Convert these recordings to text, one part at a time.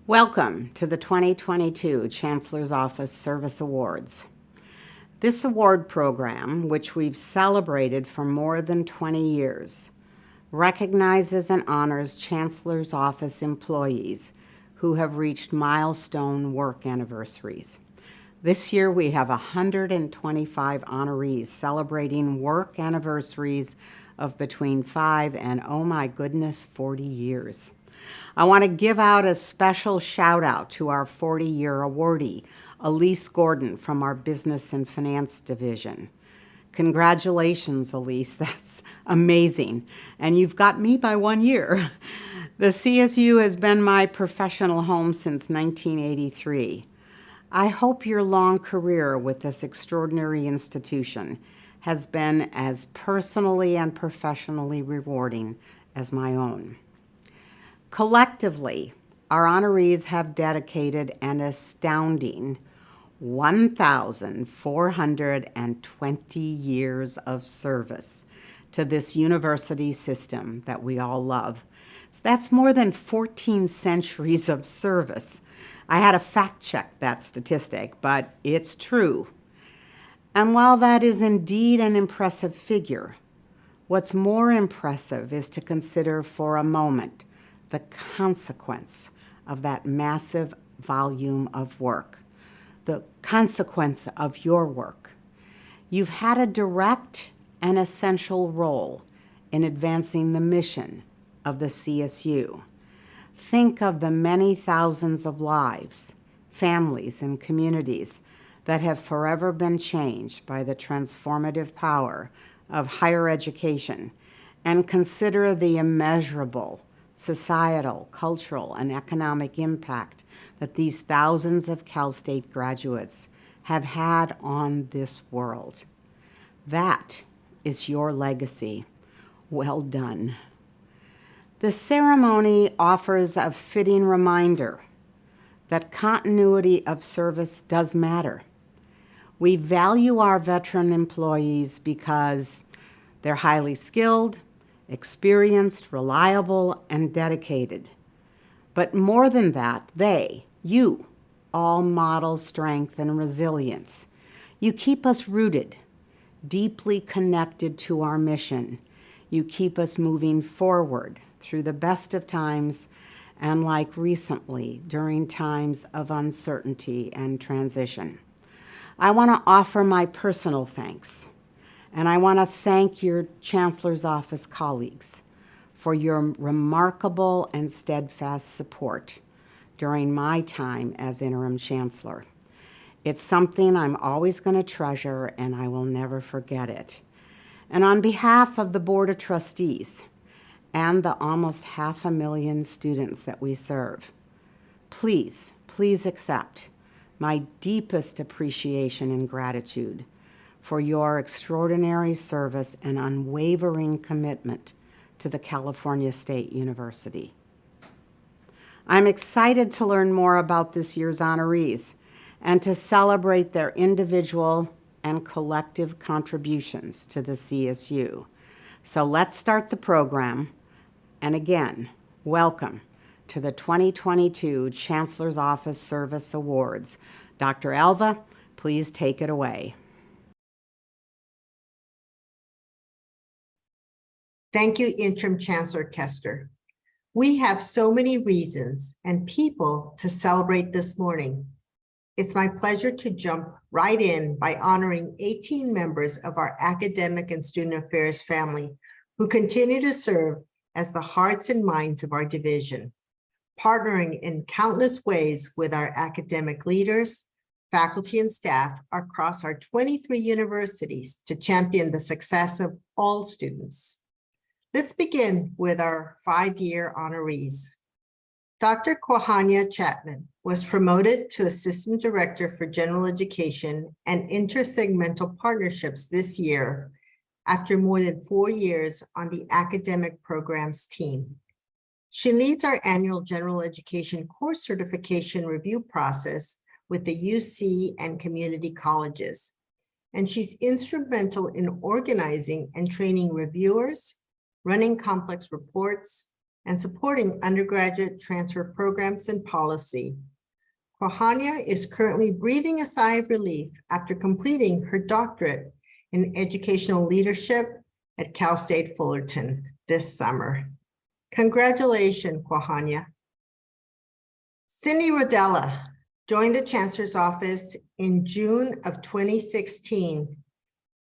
Welcome to the 2022 Chancellor's Office Service Awards. This award program, which we've celebrated for more than 20 years, recognizes and honors Chancellor's Office employees who have reached milestone work anniversaries. This year we have 125 honorees celebrating work anniversaries of between 5 and, oh my goodness, 40 years. I want to give out a special shout out to our 40-year awardee, Elise Gordon from our Business and Finance Division. Congratulations, Elise, that's amazing. And you've got me by 1 year. The CSU has been my professional home since 1983. I hope your long career with this extraordinary institution has been as personally and professionally rewarding as my own. Collectively, our honorees have dedicated an astounding 1,420 years of service to this university system that we all love. So that's more than 14 centuries of service. I had to fact check that statistic, but it's true. And while that is indeed an impressive figure, what's more impressive is to consider for a moment the consequence of that massive volume of work, the consequence of your work. You've had a direct and essential role in advancing the mission of the CSU. Think of the many thousands of lives, families, and communities that have forever been changed by the transformative power of higher education, and consider the immeasurable societal, cultural, and economic impact that these thousands of Cal State graduates have had on this world. That is your legacy. Well done. The ceremony offers a fitting reminder that continuity of service does matter. We value our veteran employees because they're highly skilled, experienced, reliable, and dedicated. But more than that, you, all model strength and resilience. You keep us rooted, deeply connected to our mission. You keep us moving forward through the best of times and, like recently, during times of uncertainty and transition. I want to offer my personal thanks. And I want to thank your Chancellor's Office colleagues for your remarkable and steadfast support during my time as Interim Chancellor. It's something I'm always going to treasure, and I will never forget it. And on behalf of the Board of Trustees and the almost 500,000 students that we serve, please accept my deepest appreciation and gratitude for your extraordinary service and unwavering commitment to the California State University. I'm excited to learn more about this year's honorees and to celebrate their individual and collective contributions to the CSU. So let's start the program. And again, welcome to the 2022 Chancellor's Office Service Awards. Dr. Alva, please take it away. Thank you, Interim Chancellor Kester. We have so many reasons and people to celebrate this morning. It's my pleasure to jump right in by honoring 18 members of our academic and student affairs family who continue to serve as the hearts and minds of our division, partnering in countless ways with our academic leaders, faculty, and staff across our 23 universities to champion the success of all students. Let's begin with our 5-year honorees. Dr. Kohania Chapman was promoted to Assistant Director for General Education and Intersegmental Partnerships this year after more than 4 years on the academic programs team. She leads our annual General Education course certification review process with the UC and community colleges, and she's instrumental in organizing and training reviewers, running complex reports, and supporting undergraduate transfer programs and policy. Kwahania is currently breathing a sigh of relief after completing her doctorate in educational leadership at Cal State Fullerton this summer. Congratulations, Kwahania. Cindy Rodella joined the Chancellor's Office in June of 2016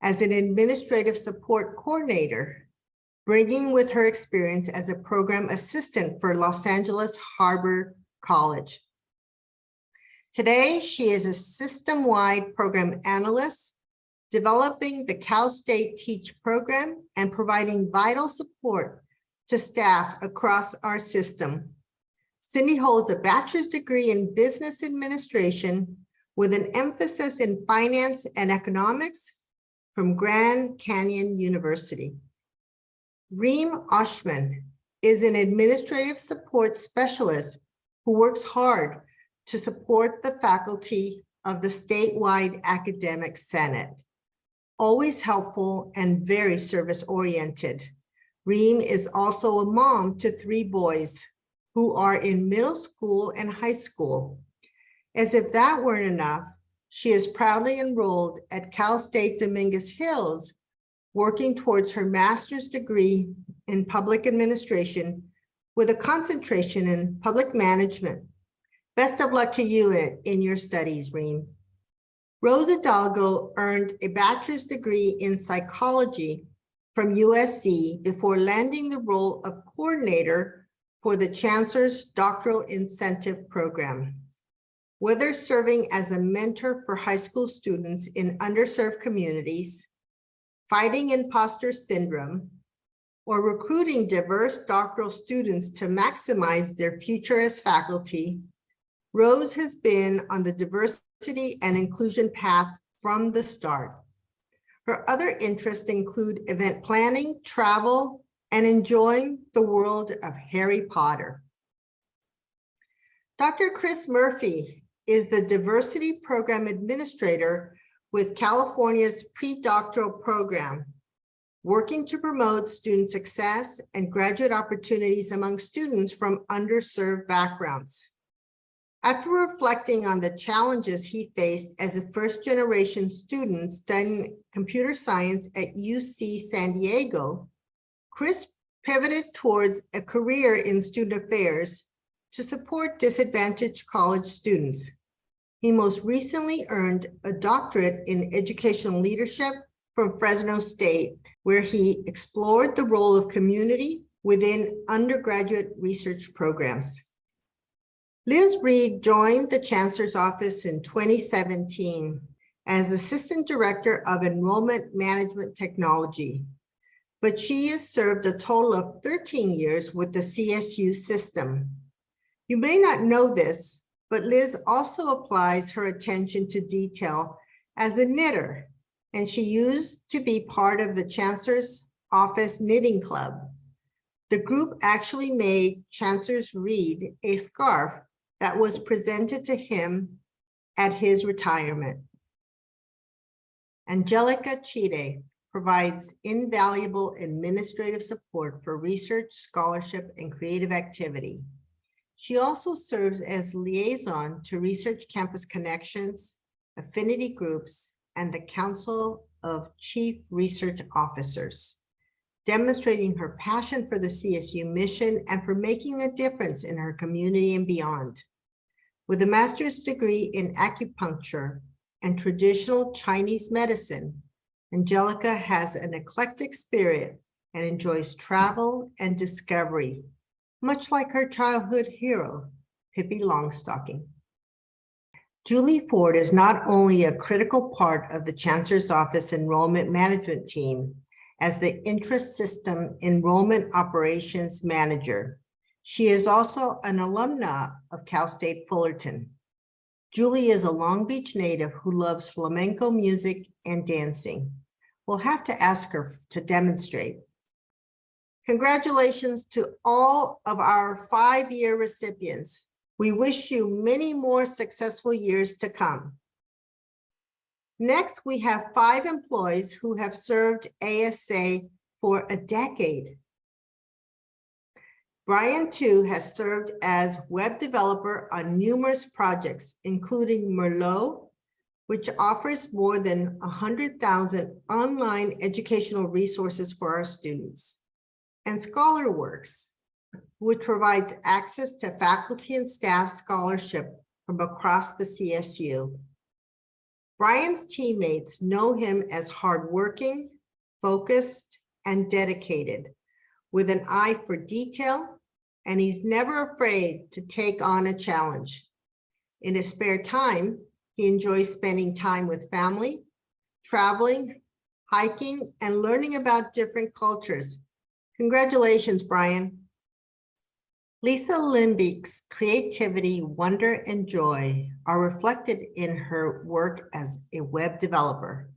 as an administrative support coordinator, bringing with her experience as a program assistant for Los Angeles Harbor College. Today, she is a system-wide program analyst, developing the Cal State Teach program and providing vital support to staff across our system. Cindy holds a bachelor's degree in business administration with an emphasis in finance and economics from Grand Canyon University. Reem Oshman is an administrative support specialist who works hard to support the faculty of the statewide academic senate. Always helpful and very service-oriented. Reem is also a mom to 3 boys who are in middle school and high school. As if that weren't enough, she is proudly enrolled at Cal State Dominguez Hills, working towards her master's degree in public administration with a concentration in public management. Best of luck to you in your studies, Reem. Rose Hidalgo earned a bachelor's degree in psychology from USC before landing the role of coordinator for the Chancellor's Doctoral Incentive Program. Whether serving as a mentor for high school students in underserved communities, fighting imposter syndrome, or recruiting diverse doctoral students to maximize their future as faculty, Rose has been on the diversity and inclusion path from the start. Her other interests include event planning, travel, and enjoying the world of Harry Potter. Dr. Chris Murphy is the Diversity Program Administrator with California's pre-doctoral program, working to promote student success and graduate opportunities among students from underserved backgrounds. After reflecting on the challenges he faced as a first-generation student studying computer science at UC San Diego, Chris pivoted towards a career in student affairs to support disadvantaged college students. He most recently earned a doctorate in educational leadership from Fresno State, where he explored the role of community within undergraduate research programs. Liz Reed joined the Chancellor's Office in 2017 as Assistant Director of Enrollment Management Technology, but she has served a total of 13 years with the CSU system. You may not know this, but Liz also applies her attention to detail as a knitter, and she used to be part of the Chancellor's Office Knitting Club. The group actually made Chancellor Reed a scarf that was presented to him at his retirement. Angelica Chide provides invaluable administrative support for research, scholarship, and creative activity. She also serves as liaison to Research Campus Connections, affinity groups, and the Council of Chief Research Officers, demonstrating her passion for the CSU mission and for making a difference in her community and beyond. With a master's degree in acupuncture and traditional Chinese medicine, Angelica has an eclectic spirit and enjoys travel and discovery, much like her childhood hero, Pippi Longstocking. Julie Ford is not only a critical part of the Chancellor's Office Enrollment Management Team as the Interest System Enrollment Operations Manager, she is also an alumna of Cal State Fullerton. Julie is a Long Beach native who loves flamenco music and dancing. We'll have to ask her to demonstrate. Congratulations to all of our 5-year recipients. We wish you many more successful years to come. Next, we have 5 employees who have served ASA for a decade. Brian, too, has served as web developer on numerous projects, including Merlot, which offers more than 100,000 online educational resources for our students, and ScholarWorks, which provides access to faculty and staff scholarship from across the CSU. Brian's teammates know him as hardworking, focused, and dedicated, with an eye for detail, and he's never afraid to take on a challenge. In his spare time, he enjoys spending time with family, traveling, hiking, and learning about different cultures. Congratulations, Brian. Lisa Limbeek's creativity, wonder, and joy are reflected in her work as a web developer.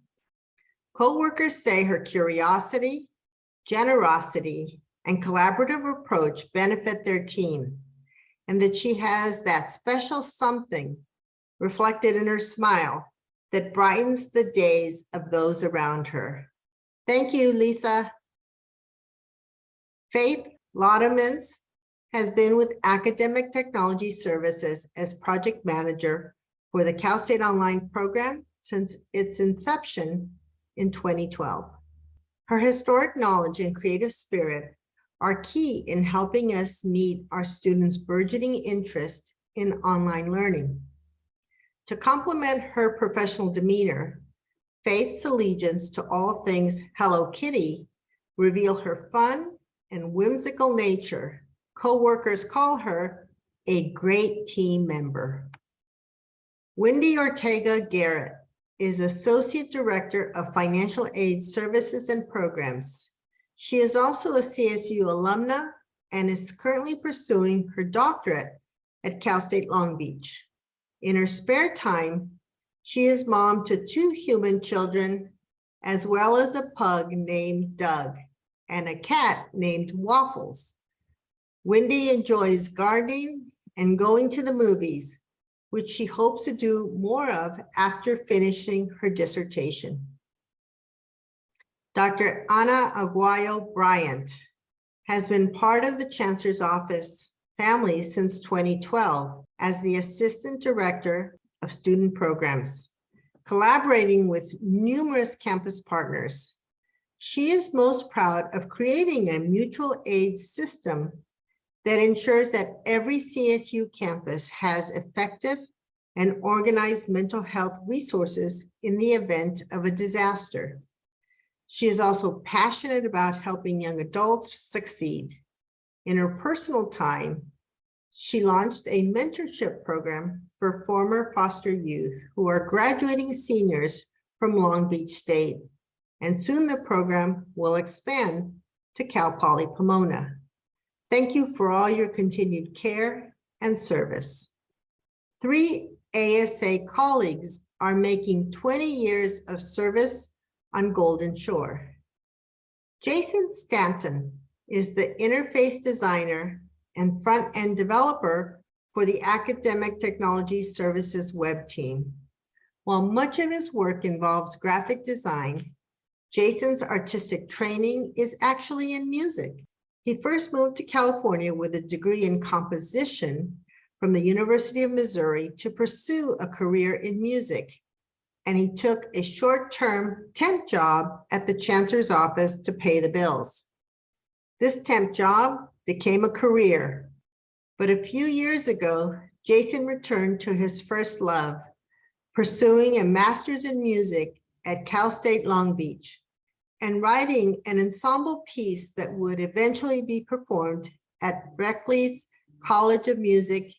Coworkers say her curiosity, generosity, and collaborative approach benefit their team, and that she has that special something reflected in her smile that brightens the days of those around her. Thank you, Lisa. Faith Laudermans has been with Academic Technology Services as project manager for the Cal State Online program since its inception in 2012. Her historic knowledge and creative spirit are key in helping us meet our students' burgeoning interest in online learning. To complement her professional demeanor, Faith's allegiance to all things Hello Kitty reveal her fun and whimsical nature. Coworkers call her a great team member. Wendy Ortega Garrett is Associate Director of Financial Aid Services and Programs. She is also a CSU alumna and is currently pursuing her doctorate at Cal State Long Beach. In her spare time, she is mom to 2 human children, as well as a pug named Doug and a cat named Waffles. Wendy enjoys gardening and going to the movies, which she hopes to do more of after finishing her dissertation. Dr. Ana Aguayo Bryant has been part of the Chancellor's Office family since 2012 as the Assistant Director of Student Programs, collaborating with numerous campus partners. She is most proud of creating a mutual aid system that ensures that every CSU campus has effective and organized mental health resources in the event of a disaster. She is also passionate about helping young adults succeed. In her personal time, she launched a mentorship program for former foster youth who are graduating seniors from Long Beach State, and soon the program will expand to Cal Poly Pomona. Thank you for all your continued care and service. 3 ASA colleagues are making 20 years of service on Golden Shore. Jason Stanton is the interface designer and front-end developer for the Academic Technology Services web team. While much of his work involves graphic design, Jason's artistic training is actually in music. He first moved to California with a degree in composition from the University of Missouri to pursue a career in music, and he took a short-term temp job at the Chancellor's Office to pay the bills. This temp job became a career, but a few years ago, Jason returned to his first love, pursuing a master's in music at Cal State Long Beach and writing an ensemble piece that would eventually be performed at Berklee's College of Music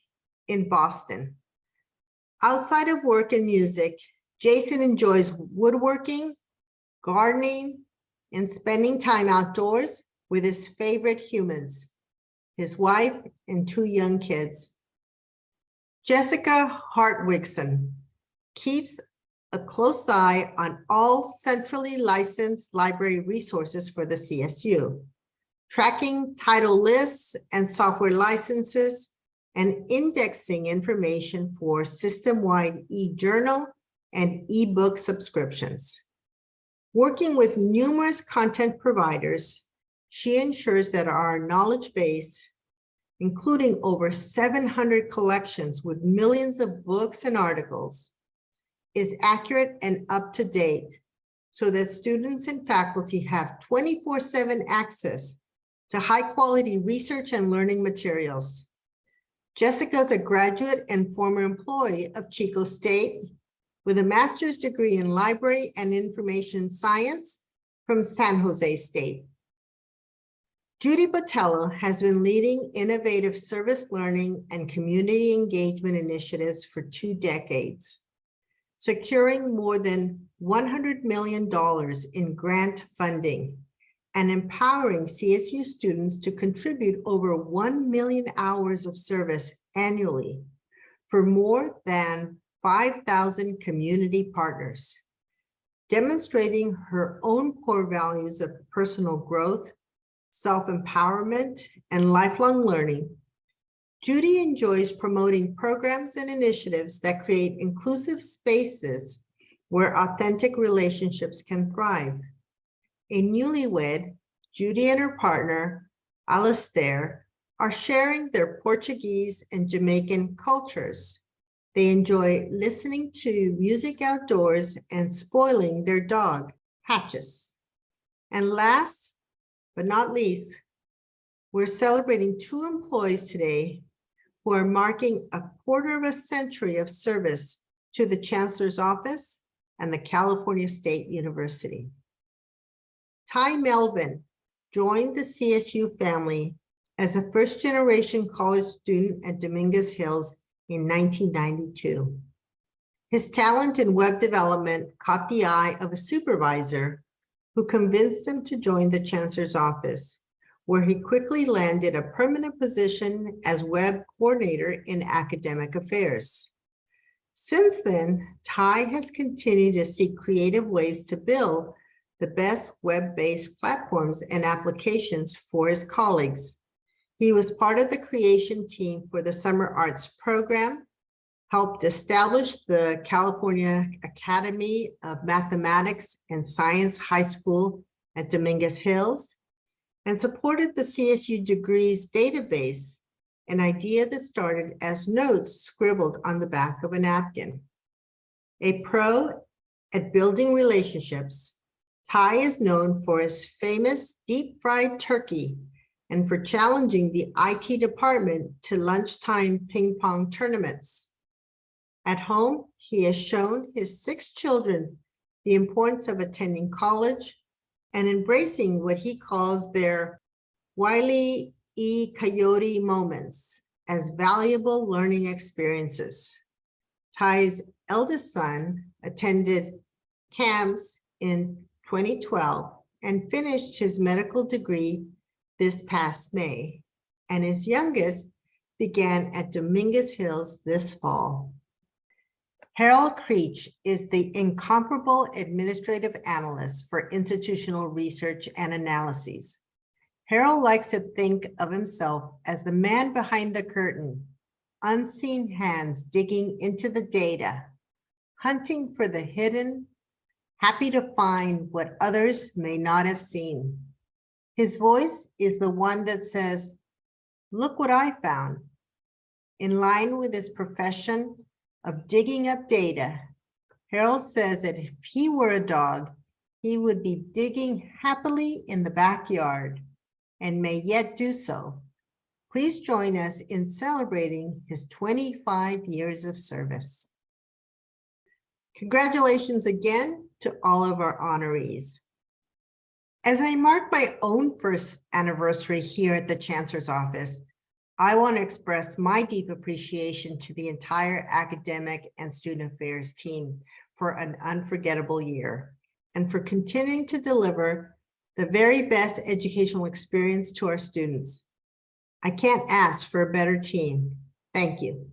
in Boston. Outside of work and music, Jason enjoys woodworking, gardening, and spending time outdoors with his favorite humans, his wife and 2 young kids. Jessica Hartwigson keeps a close eye on all centrally licensed library resources for the CSU, tracking title lists and software licenses, and indexing information for system-wide e-journal and e-book subscriptions. Working with numerous content providers, she ensures that our knowledge base including over 700 collections with millions of books and articles, is accurate and up to date so that students and faculty have 24/7 access to high-quality research and learning materials. Jessica is a graduate and former employee of Chico State with a master's degree in library and information science from San Jose State. Judy Botello has been leading innovative service learning and community engagement initiatives for 2 decades, securing more than $100 million in grant funding and empowering CSU students to contribute over 1 million hours of service annually for more than 5,000 community partners. Demonstrating her own core values of personal growth, self-empowerment, and lifelong learning, Judy enjoys promoting programs and initiatives that create inclusive spaces where authentic relationships can thrive. A newlywed, Judy and her partner, Alastair, are sharing their Portuguese and Jamaican cultures. They enjoy listening to music outdoors and spoiling their dog, Patches. And last but not least, we're celebrating 2 employees today who are marking a quarter of a century of service to the Chancellor's Office and the California State University. Ty Melvin joined the CSU family as a first-generation college student at Dominguez Hills in 1992. His talent in web development caught the eye of a supervisor who convinced him to join the Chancellor's Office, where he quickly landed a permanent position as web coordinator in academic affairs. Since then, Ty has continued to seek creative ways to build the best web-based platforms and applications for his colleagues. He was part of the creation team for the Summer Arts program, helped establish the California Academy of Mathematics and Science High School at Dominguez Hills, and supported the CSU Degrees database, an idea that started as notes scribbled on the back of a napkin. A pro at building relationships, Ty is known for his famous deep-fried turkey and for challenging the IT department to lunchtime ping pong tournaments. At home, he has shown his 6 children the importance of attending college and embracing what he calls their Wile E. Coyote moments as valuable learning experiences. Ty's eldest son attended CAMS in 2012 and finished his medical degree this past May, and his youngest began at Dominguez Hills this fall. Harold Creech is the incomparable administrative analyst for institutional research and analyses. Harold likes to think of himself as the man behind the curtain, unseen hands digging into the data, hunting for the hidden, happy to find what others may not have seen. His voice is the one that says, "Look what I found." In line with his profession of digging up data, Harold says that if he were a dog, he would be digging happily in the backyard and may yet do so. Please join us in celebrating his 25 years of service. Congratulations again to all of our honorees. As I mark my own first anniversary here at the Chancellor's Office, I want to express my deep appreciation to the entire academic and student affairs team for an unforgettable year and for continuing to deliver the very best educational experience to our students. I can't ask for a better team. Thank you.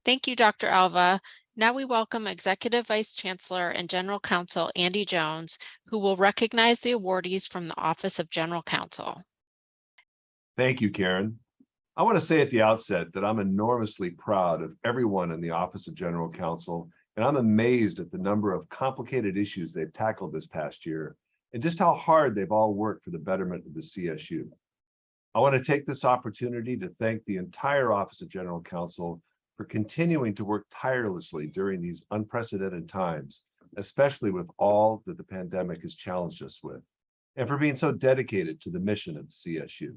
Thank you, Dr. Alva. Now we welcome Executive Vice Chancellor and General Counsel Andy Jones, who will recognize the awardees from the Office of General Counsel. Thank you, Karen. I want to say at the outset that I'm enormously proud of everyone in the Office of General Counsel, and I'm amazed at the number of complicated issues they've tackled this past year and just how hard they've all worked for the betterment of the CSU. I want to take this opportunity to thank the entire Office of General Counsel for continuing to work tirelessly during these unprecedented times, especially with all that the pandemic has challenged us with, and for being so dedicated to the mission of the CSU.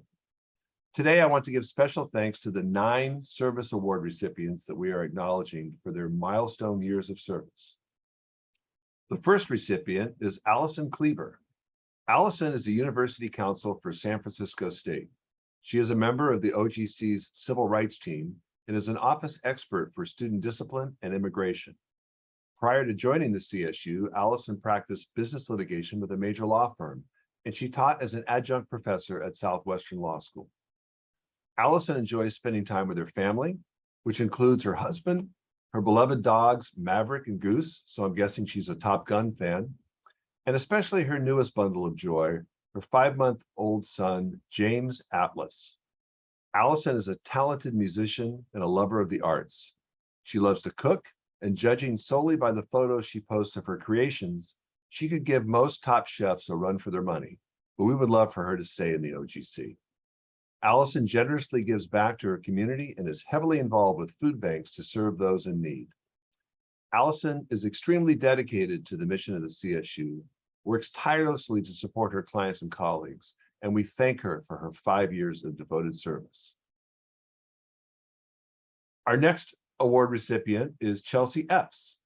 Today, I want to give special thanks to the 9 service award recipients that we are acknowledging for their milestone years of service. The first recipient is Allison Cleaver. Allison is the University Counsel for San Francisco State. She is a member of the OGC's Civil Rights Team and is an office expert for student discipline and immigration. Prior to joining the CSU, Allison practiced business litigation with a major law firm, and she taught as an adjunct professor at Southwestern Law School. Allison enjoys spending time with her family, which includes her husband, her beloved dogs, Maverick and Goose, so I'm guessing she's a Top Gun fan, and especially her newest bundle of joy, her 5-month-old son, James Atlas. Allison is a talented musician and a lover of the arts. She loves to cook, and judging solely by the photos she posts of her creations, she could give most top chefs a run for their money, but we would love for her to stay in the OGC. Allison generously gives back to her community and is heavily involved with food banks to serve those in need. Allison is extremely dedicated to the mission of the CSU, works tirelessly to support her clients and colleagues, and we thank her for her 5 years of devoted service. Our next award recipient is Chelsea Epps.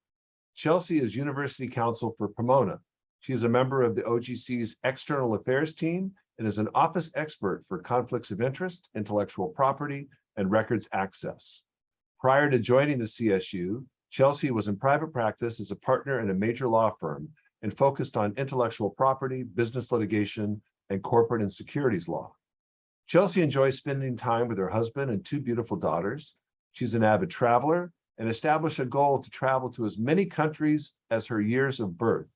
Chelsea is University Counsel for Pomona. She is a member of the OGC's External Affairs team and is an office expert for conflicts of interest, intellectual property, and records access. Prior to joining the CSU, Chelsea was in private practice as a partner in a major law firm and focused on intellectual property, business litigation, and corporate and securities law. Chelsea enjoys spending time with her husband and 2 beautiful daughters. She's an avid traveler and established a goal to travel to as many countries as her years of birth.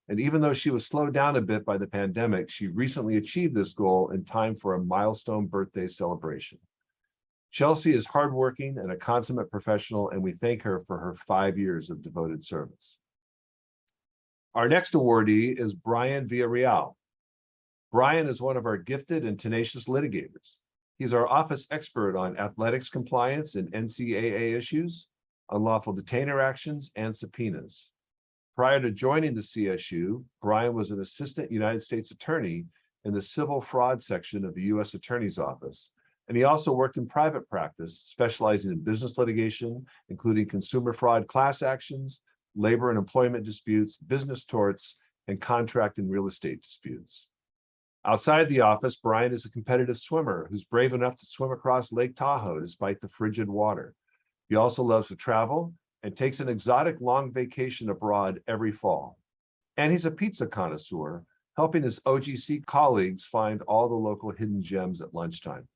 And even though she was slowed down a bit by the pandemic, she recently achieved this goal in time for a milestone birthday celebration. Chelsea is hardworking and a consummate professional, and we thank her for her 5 years of devoted service. Our next awardee is Brian Villarreal. Brian is one of our gifted and tenacious litigators. He's our office expert on athletics compliance and NCAA issues, unlawful detainer actions, and subpoenas. Prior to joining the CSU, Brian was an assistant United States attorney in the civil fraud section of the U.S. Attorney's Office, and he also worked in private practice, specializing in business litigation, including consumer fraud class actions, labor and employment disputes, business torts, and contract and real estate disputes. Outside the office, Brian is a competitive swimmer who's brave enough to swim across Lake Tahoe despite the frigid water. He also loves to travel and takes an exotic long vacation abroad every fall. And he's a pizza connoisseur, helping his OGC colleagues find all the local hidden gems at lunchtime.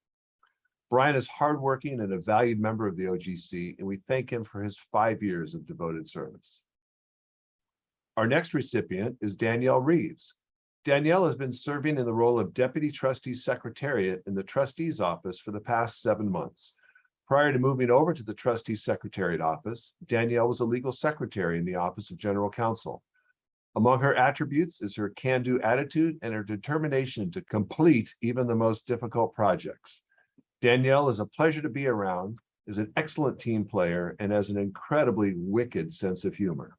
Brian is hardworking and a valued member of the OGC, and we thank him for his 5 years of devoted service. Our next recipient is Danielle Reeves. Danielle has been serving in the role of Deputy Trustee Secretariat in the Trustee's Office for the past 7 months. Prior to moving over to the Trustee Secretariat Office, Danielle was a legal secretary in the Office of General Counsel. Among her attributes is her can-do attitude and her determination to complete even the most difficult projects. Danielle is a pleasure to be around, is an excellent team player, and has an incredibly wicked sense of humor.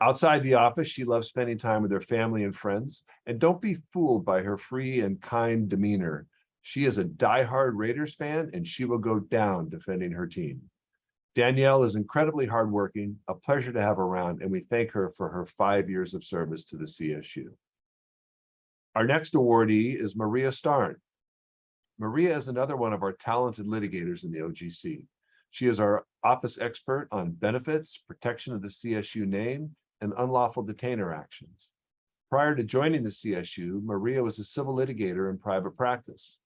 Outside the office, she loves spending time with her family and friends, and don't be fooled by her free and kind demeanor. She is a diehard Raiders fan, and she will go down defending her team. Danielle is incredibly hardworking, a pleasure to have around, and we thank her for her 5 years of service to the CSU. Our next awardee is Maria Starn. Maria is another one of our talented litigators in the OGC. She is our office expert on benefits, protection of the CSU name, and unlawful detainer actions. Prior to joining the CSU, Maria was a civil litigator in private practice.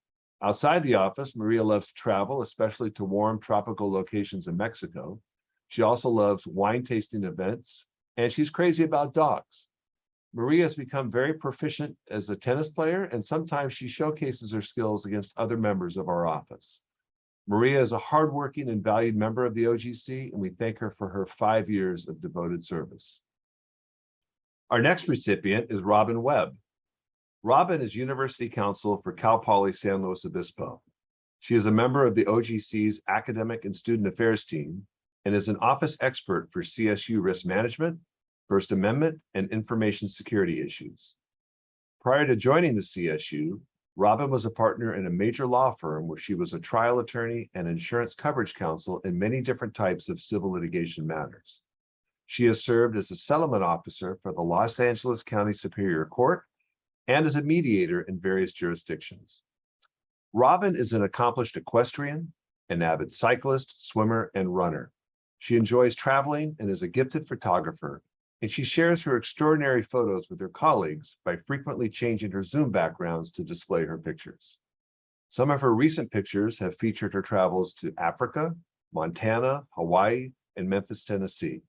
Outside the office, Maria loves to travel, especially to warm tropical locations in Mexico. She also loves wine tasting events, and she's crazy about dogs. Maria has become very proficient as a tennis player, and sometimes she showcases her skills against other members of our office. Maria is a hardworking and valued member of the OGC, and we thank her for her 5 years of devoted service. Our next recipient is Robin Webb. Robin is University Counsel for Cal Poly San Luis Obispo. She is a member of the OGC's Academic and Student Affairs team and is an office expert for CSU risk management, First Amendment, and information security issues. Prior to joining the CSU, Robin was a partner in a major law firm where she was a trial attorney and insurance coverage counsel in many different types of civil litigation matters. She has served as a settlement officer for the Los Angeles County Superior Court and as a mediator in various jurisdictions. Robin is an accomplished equestrian, an avid cyclist, swimmer, and runner. She enjoys traveling and is a gifted photographer, and she shares her extraordinary photos with her colleagues by frequently changing her Zoom backgrounds to display her pictures. Some of her recent pictures have featured her travels to Africa, Montana, Hawaii, and Memphis, Tennessee.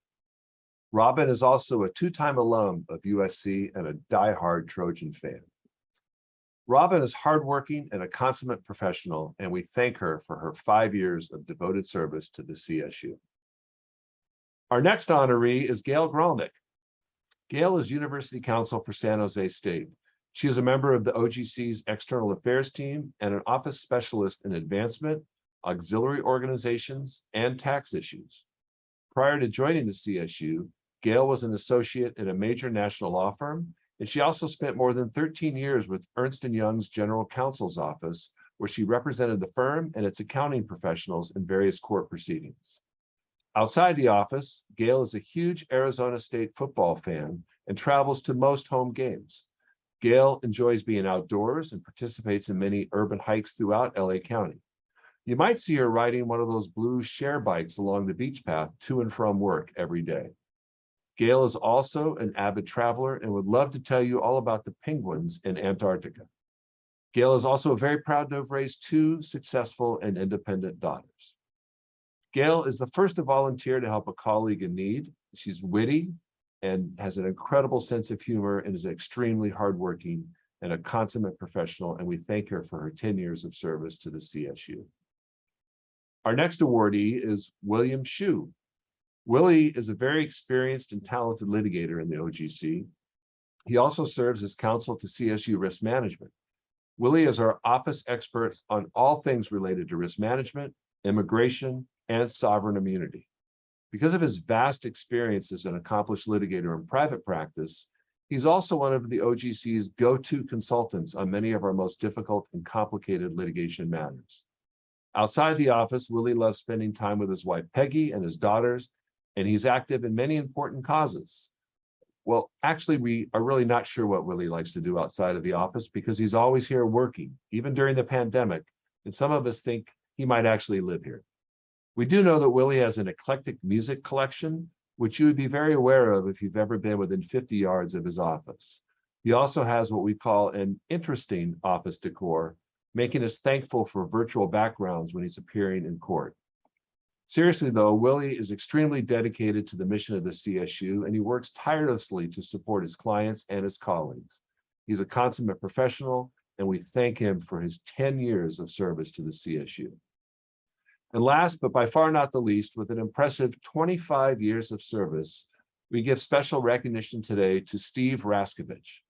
Robin is also a two-time alum of USC and a diehard Trojan fan. Robin is hardworking and a consummate professional, and we thank her for her 5 years of devoted service to the CSU. Our next honoree is Gail Gralnick. Gail is University Counsel for San Jose State. She is a member of the OGC's External Affairs team and an office specialist in advancement, auxiliary organizations, and tax issues. Prior to joining the CSU, Gail was an associate in a major national law firm, and she also spent more than 13 years with Ernst & Young's General Counsel's office, where she represented the firm and its accounting professionals in various court proceedings. Outside the office, Gail is a huge Arizona State football fan and travels to most home games. Gail enjoys being outdoors and participates in many urban hikes throughout LA County. You might see her riding one of those blue share bikes along the beach path to and from work every day. Gail is also an avid traveler and would love to tell you all about the penguins in Antarctica. Gail is also very proud to have raised 2 successful and independent daughters. Gail is the first to volunteer to help a colleague in need. She's witty and has an incredible sense of humor and is extremely hardworking and a consummate professional, and we thank her for her 10 years of service to the CSU. Our next awardee is William Hsu. Willie is a very experienced and talented litigator in the OGC. He also serves as counsel to CSU Risk Management. Willie is our office expert on all things related to risk management, immigration, and sovereign immunity. Because of his vast experience as an accomplished litigator in private practice, he's also one of the OGC's go-to consultants on many of our most difficult and complicated litigation matters. Outside the office, Willie loves spending time with his wife Peggy and his daughters, and he's active in many important causes. Well, actually, we are really not sure what Willie likes to do outside of the office because he's always here working, even during the pandemic, and some of us think he might actually live here. We do know that Willie has an eclectic music collection, which you would be very aware of if you've ever been within 50 yards of his office. He also has what we call an interesting office decor, making us thankful for virtual backgrounds when he's appearing in court. Seriously, though, Willie is extremely dedicated to the mission of the CSU, and he works tirelessly to support his clients and his colleagues. He's a consummate professional, and we thank him for his 10 years of service to the CSU. And last, but by far not the least, with an impressive 25 years of service, we give special recognition today to Steve Raskovich.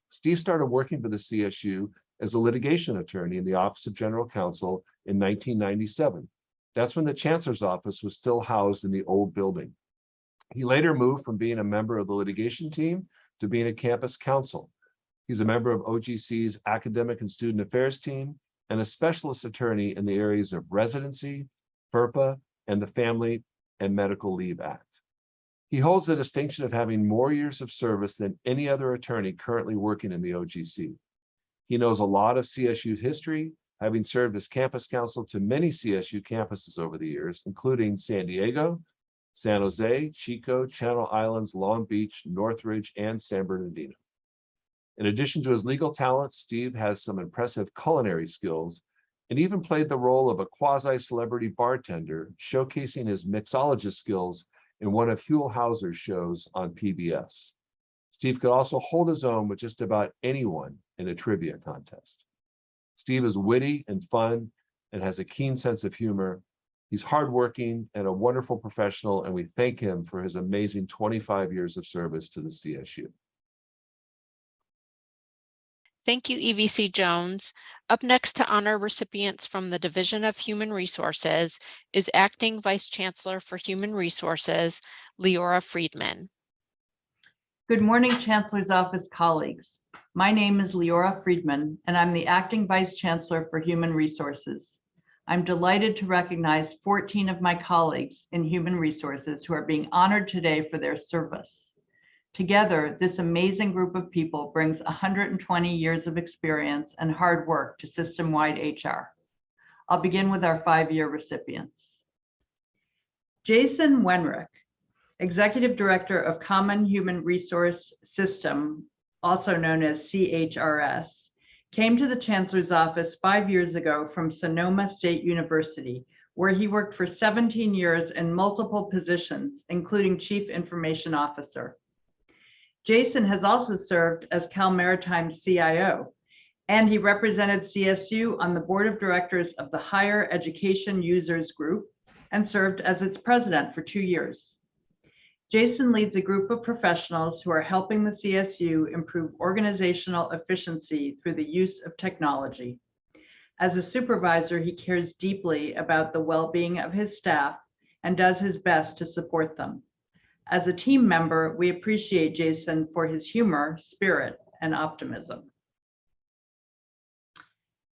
Steve started working for the CSU as a litigation attorney in the Office of General Counsel in 1997. That's when the Chancellor's office was still housed in the old building. He later moved from being a member of the litigation team to being a campus counsel. He's a member of OGC's Academic and Student Affairs team and a specialist attorney in the areas of residency, FERPA, and the Family and Medical Leave Act. He holds the distinction of having more years of service than any other attorney currently working in the OGC. He knows a lot of CSU's history, having served as campus counsel to many CSU campuses over the years, including San Diego, San Jose, Chico, Channel Islands, Long Beach, Northridge, and San Bernardino. In addition to his legal talents, Steve has some impressive culinary skills and even played the role of a quasi-celebrity bartender, showcasing his mixologist skills in one of Huell Hauser's shows on PBS. Steve could also hold his own with just about anyone in a trivia contest. Steve is witty and fun and has a keen sense of humor. He's hardworking and a wonderful professional, and we thank him for his amazing 25 years of service to the CSU. Thank you, EVC Jones. Up next to honor recipients from the Division of Human Resources is Acting Vice Chancellor for Human Resources, Leora Friedman. Good morning, Chancellor's Office colleagues. My name is Leora Friedman, and I'm the Acting Vice Chancellor for Human Resources. I'm delighted to recognize 14 of my colleagues in Human Resources who are being honored today for their service. Together, this amazing group of people brings 120 years of experience and hard work to system-wide HR. I'll begin with our 5-year recipients. Jason Wenrick, Executive Director of Common Human Resource System, also known as CHRS, came to the Chancellor's Office 5 years ago from Sonoma State University, where he worked for 17 years in multiple positions, including Chief Information Officer. Jason has also served as Cal Maritime's CIO, and he represented CSU on the Board of Directors of the Higher Education Users Group and served as its president for 2 years. Jason leads a group of professionals who are helping the CSU improve organizational efficiency through the use of technology. As a supervisor, he cares deeply about the well-being of his staff and does his best to support them. As a team member, we appreciate Jason for his humor, spirit, and optimism.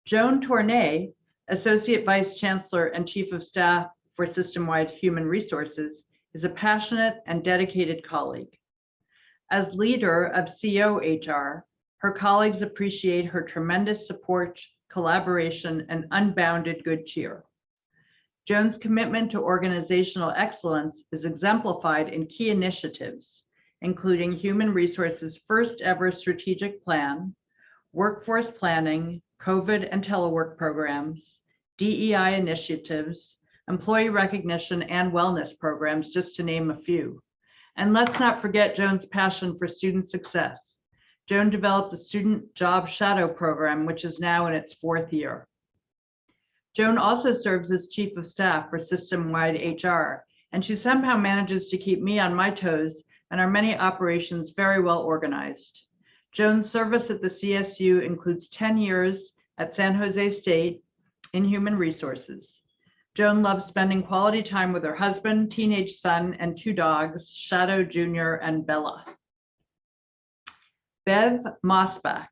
Joan Tournay, Associate Vice Chancellor and Chief of Staff for System-Wide Human Resources, is a passionate and dedicated colleague. As leader of COHR, her colleagues appreciate her tremendous support, collaboration, and unbounded good cheer. Joan's commitment to organizational excellence is exemplified in key initiatives, including Human Resources' first ever strategic plan, workforce planning, COVID and telework programs, DEI initiatives, employee recognition and wellness programs, just to name a few. And let's not forget Joan's passion for student success. Joan developed a student job shadow program, which is now in its 4th year. Joan also serves as Chief of Staff for System-Wide HR, and she somehow manages to keep me on my toes and our many operations very well organized. Joan's service at the CSU includes 10 years at San Jose State in Human Resources. Joan loves spending quality time with her husband, teenage son, and 2 dogs, Shadow Jr. and Bella. Bev Mosbach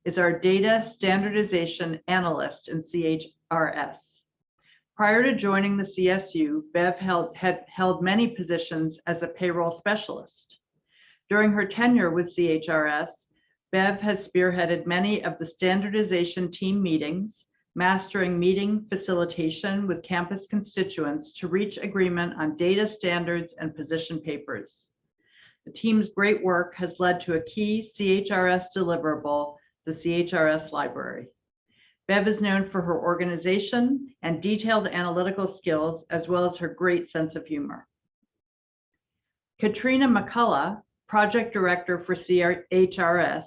is our data standardization analyst in CHRS. Prior to joining the CSU, Bev had held many positions as a payroll specialist. During her tenure with CHRS, Bev has spearheaded many of the standardization team meetings, mastering meeting facilitation with campus constituents to reach agreement on data standards and position papers. The team's great work has led to a key CHRS deliverable, the CHRS library. Bev is known for her organization and detailed analytical skills, as well as her great sense of humor. Katrina McCullough, project director for CHRS,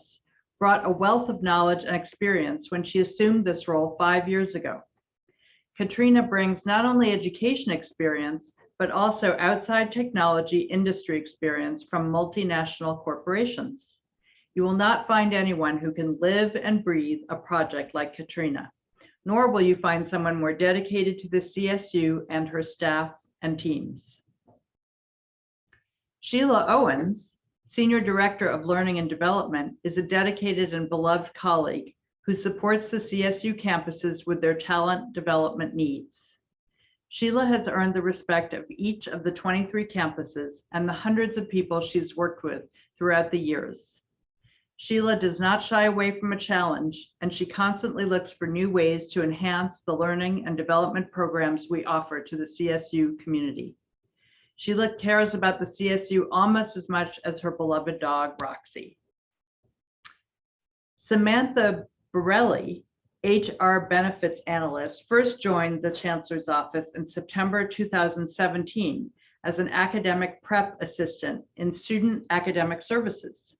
brought a wealth of knowledge and experience when she assumed this role 5 years ago. Katrina brings not only education experience, but also outside technology industry experience from multinational corporations. You will not find anyone who can live and breathe a project like Katrina, nor will you find someone more dedicated to the CSU and her staff and teams. Sheila Owens, Senior Director of Learning and Development, is a dedicated and beloved colleague who supports the CSU campuses with their talent development needs. Sheila has earned the respect of each of the 23 campuses and the hundreds of people she's worked with throughout the years. Sheila does not shy away from a challenge, and she constantly looks for new ways to enhance the learning and development programs we offer to the CSU community. Sheila cares about the CSU almost as much as her beloved dog, Roxy. Samantha Borelli, HR benefits analyst, first joined the Chancellor's Office in September 2017 as an academic prep assistant in student academic services.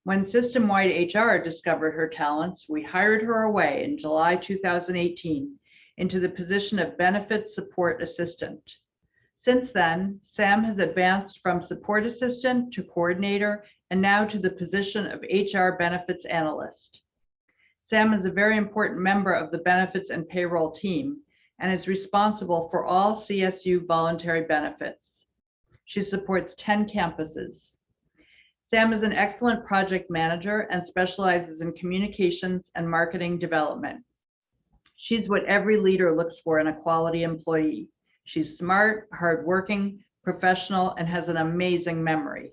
When System-Wide HR discovered her talents, we hired her away in July 2018 into the position of benefits support assistant. Since then, Sam has advanced from support assistant to coordinator and now to the position of HR benefits analyst. Sam is a very important member of the benefits and payroll team and is responsible for all CSU voluntary benefits. She supports 10 campuses. Sam is an excellent project manager and specializes in communications and marketing development. She's what every leader looks for in a quality employee. She's smart, hardworking, professional, and has an amazing memory.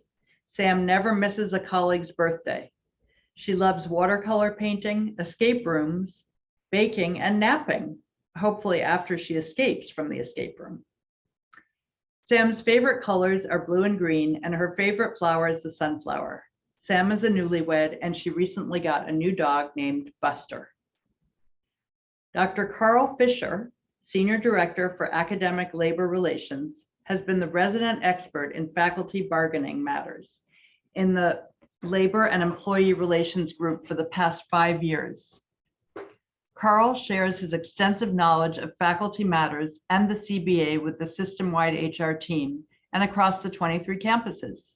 Sam never misses a colleague's birthday. She loves watercolor painting, escape rooms, baking, and napping, hopefully after she escapes from the escape room. Sam's favorite colors are blue and green, and her favorite flower is the sunflower. Sam is a newlywed, and she recently got a new dog named Buster. Dr. Carl Fisher, Senior Director for Academic Labor Relations, has been the resident expert in faculty bargaining matters in the Labor and Employee Relations Group for the past 5 years. Carl shares his extensive knowledge of faculty matters and the CBA with the system-wide HR team and across the 23 campuses.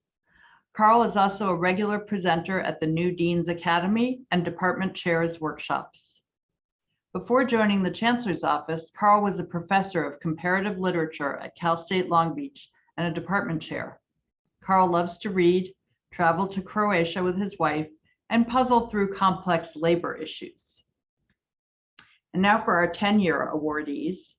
Carl is also a regular presenter at the New Dean's Academy and department chairs workshops. Before joining the Chancellor's office, Carl was a professor of comparative literature at Cal State Long Beach and a department chair. Carl loves to read, travel to Croatia with his wife, and puzzle through complex labor issues. And now for our 10-year awardees.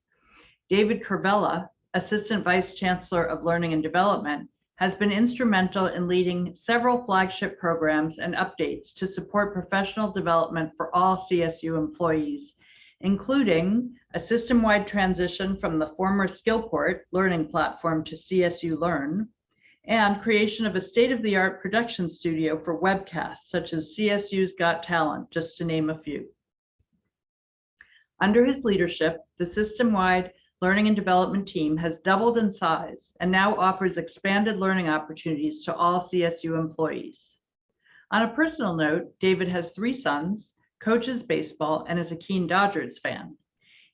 David Curvella, Assistant Vice Chancellor of Learning and Development, has been instrumental in leading several flagship programs and updates to support professional development for all CSU employees, including a system-wide transition from the former Skillport learning platform to CSU Learn, and creation of a state-of-the-art production studio for webcasts such as CSU's Got Talent, just to name a few. Under his leadership, the system-wide learning and development team has doubled in size and now offers expanded learning opportunities to all CSU employees. On a personal note, David has 3 sons, coaches baseball, and is a keen Dodgers fan.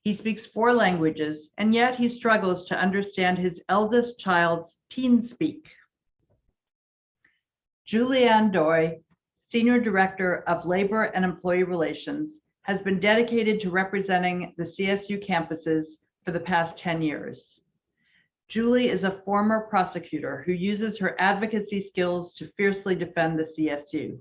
He speaks 4 languages, and yet he struggles to understand his eldest child's teen speak. Julianne Doi, Senior Director of Labor and Employee Relations, has been dedicated to representing the CSU campuses for the past 10 years. Julie is a former prosecutor who uses her advocacy skills to fiercely defend the CSU.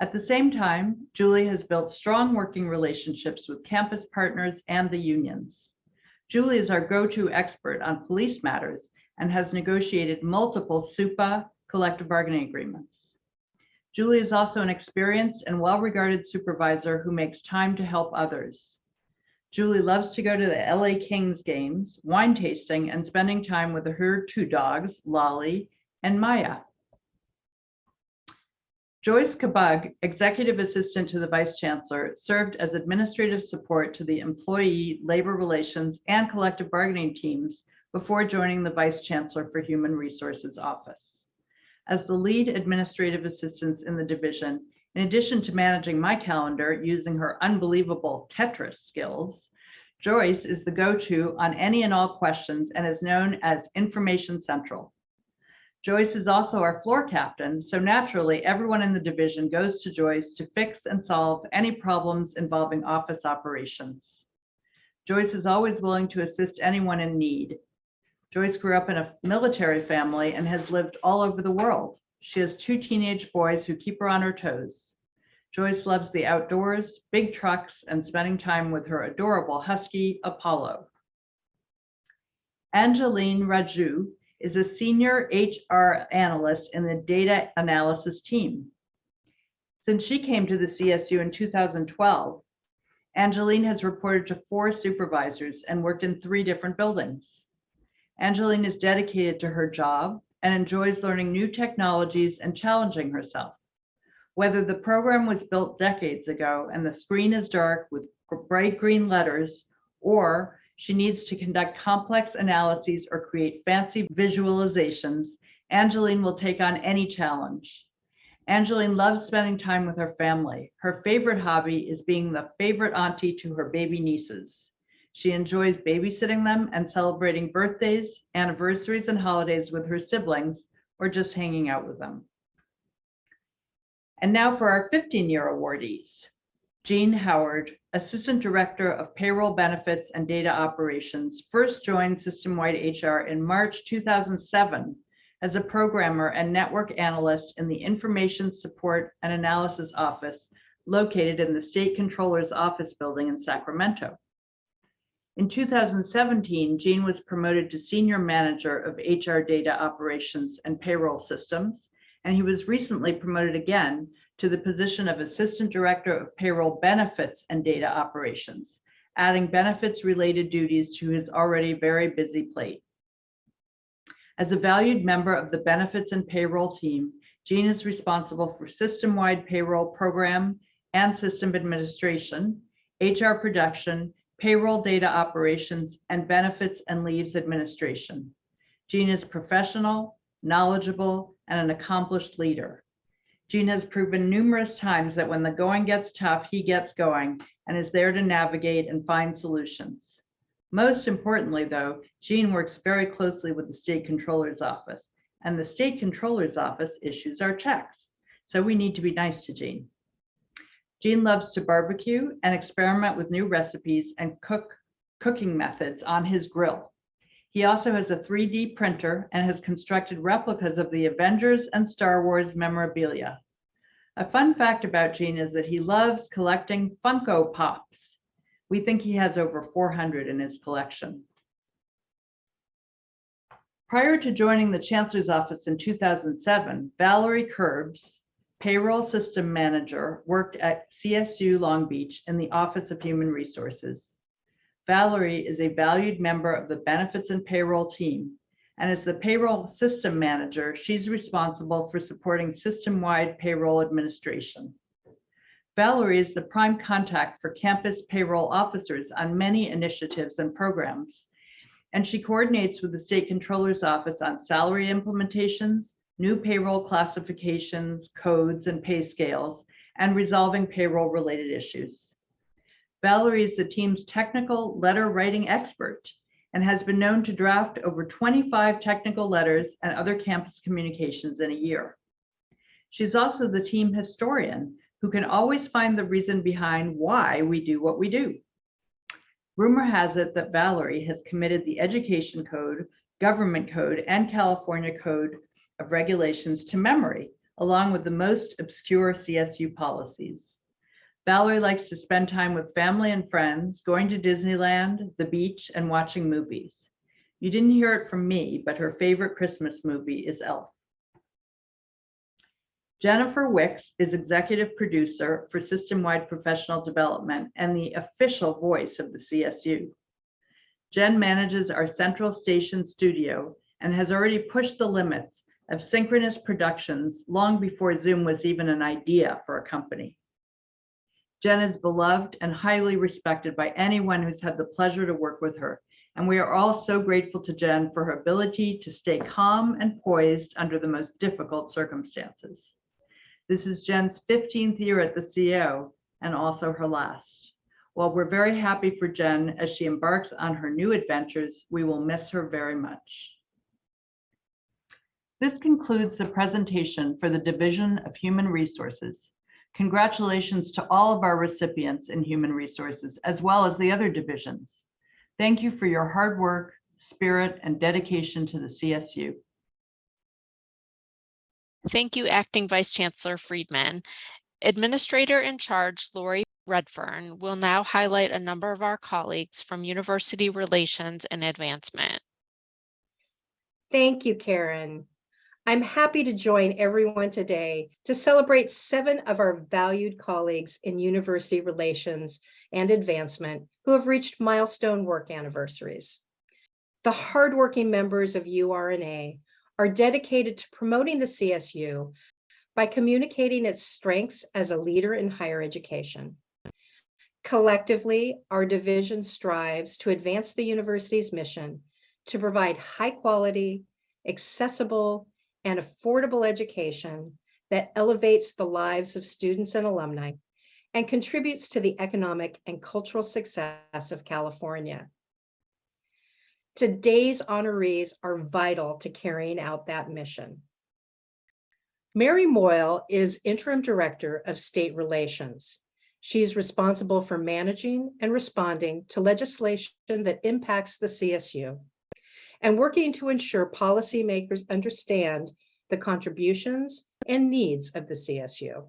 At the same time, Julie has built strong working relationships with campus partners and the unions. Julie is our go-to expert on police matters and has negotiated multiple SUPA collective bargaining agreements. Julie is also an experienced and well-regarded supervisor who makes time to help others. Julie loves to go to the LA Kings games, wine tasting, and spending time with her 2 dogs, Lolly and Maya. Joyce Kabug, Executive Assistant to the Vice Chancellor, served as administrative support to the employee, labor relations, and collective bargaining teams before joining the Vice Chancellor for Human Resources Office. As the lead administrative assistant in the division, in addition to managing my calendar using her unbelievable Tetris skills, Joyce is the go-to on any and all questions and is known as Information Central. Joyce is also our floor captain, so naturally everyone in the division goes to Joyce to fix and solve any problems involving office operations. Joyce is always willing to assist anyone in need. Joyce grew up in a military family and has lived all over the world. She has 2 teenage boys who keep her on her toes. Joyce loves the outdoors, big trucks, and spending time with her adorable husky, Apollo. Angeline Raju is a senior HR analyst in the data analysis team. Since she came to the CSU in 2012, Angeline has reported to 4 supervisors and worked in 3 different buildings. Angeline is dedicated to her job and enjoys learning new technologies and challenging herself. Whether the program was built decades ago and the screen is dark with bright green letters, or she needs to conduct complex analyses or create fancy visualizations, Angeline will take on any challenge. Angeline loves spending time with her family. Her favorite hobby is being the favorite auntie to her baby nieces. She enjoys babysitting them and celebrating birthdays, anniversaries, and holidays with her siblings, or just hanging out with them. And now for our 15-year awardees. Jean Howard, Assistant Director of Payroll Benefits and Data Operations, first joined System-Wide HR in March 2007 as a programmer and network analyst in the Information Support and Analysis Office located in the State Controller's Office building in Sacramento. In 2017, Jean was promoted to Senior Manager of HR Data Operations and Payroll Systems, and he was recently promoted again to the position of Assistant Director of Payroll Benefits and Data Operations, adding benefits-related duties to his already very busy plate. As a valued member of the Benefits and Payroll team, Jean is responsible for system-wide payroll program and system administration, HR production, payroll data operations, and benefits and leaves administration. Jean is professional, knowledgeable, and an accomplished leader. Jean has proven numerous times that when the going gets tough, he gets going and is there to navigate and find solutions. Most importantly, though, Jean works very closely with the State Controller's Office, and the State Controller's Office issues our checks. So we need to be nice to Jean. Jean loves to barbecue and experiment with new recipes and cooking methods on his grill. He also has a 3D printer and has constructed replicas of the Avengers and Star Wars memorabilia. A fun fact about Jean is that he loves collecting Funko Pops. We think he has over 400 in his collection. Prior to joining the Chancellor's Office in 2007, Valerie Curbs, Payroll System Manager, worked at CSU Long Beach in the Office of Human Resources. Valerie is a valued member of the Benefits and Payroll team, and as the Payroll System Manager, she's responsible for supporting system-wide payroll administration. Valerie is the prime contact for campus payroll officers on many initiatives and programs, and she coordinates with the State Controller's Office on salary implementations, new payroll classifications, codes, and pay scales, and resolving payroll-related issues. Valerie is the team's technical letter writing expert and has been known to draft over 25 technical letters and other campus communications in a year. She's also the team historian who can always find the reason behind why we do what we do. Rumor has it that Valerie has committed the Education Code, Government Code, and California Code of Regulations to memory, along with the most obscure CSU policies. Valerie likes to spend time with family and friends, going to Disneyland, the beach, and watching movies. You didn't hear it from me, but her favorite Christmas movie is Elf. Jennifer Wicks is executive producer for System-Wide Professional Development and the official voice of the CSU. Jen manages our Central Station studio and has already pushed the limits of synchronous productions long before Zoom was even an idea for a company. Jen is beloved and highly respected by anyone who's had the pleasure to work with her, and we are all so grateful to Jen for her ability to stay calm and poised under the most difficult circumstances. This is Jen's 15th year at the CO and also her last. While we're very happy for Jen as she embarks on her new adventures, we will miss her very much. This concludes the presentation for the Division of Human Resources. Congratulations to all of our recipients in Human Resources, as well as the other divisions. Thank you for your hard work, spirit, and dedication to the CSU. Thank you, Acting Vice Chancellor Friedman. Administrator in charge, Lori Redfern, will now highlight a number of our colleagues from University Relations and Advancement. Thank you, Karen. I'm happy to join everyone today to celebrate 7 of our valued colleagues in University Relations and Advancement who have reached milestone work anniversaries. The hardworking members of URNA are dedicated to promoting the CSU by communicating its strengths as a leader in higher education. Collectively, our division strives to advance the university's mission to provide high quality, accessible, and affordable education that elevates the lives of students and alumni and contributes to the economic and cultural success of California. Today's honorees are vital to carrying out that mission. Mary Moyle is Interim Director of State Relations. She's responsible for managing and responding to legislation that impacts the CSU and working to ensure policymakers understand the contributions and needs of the CSU.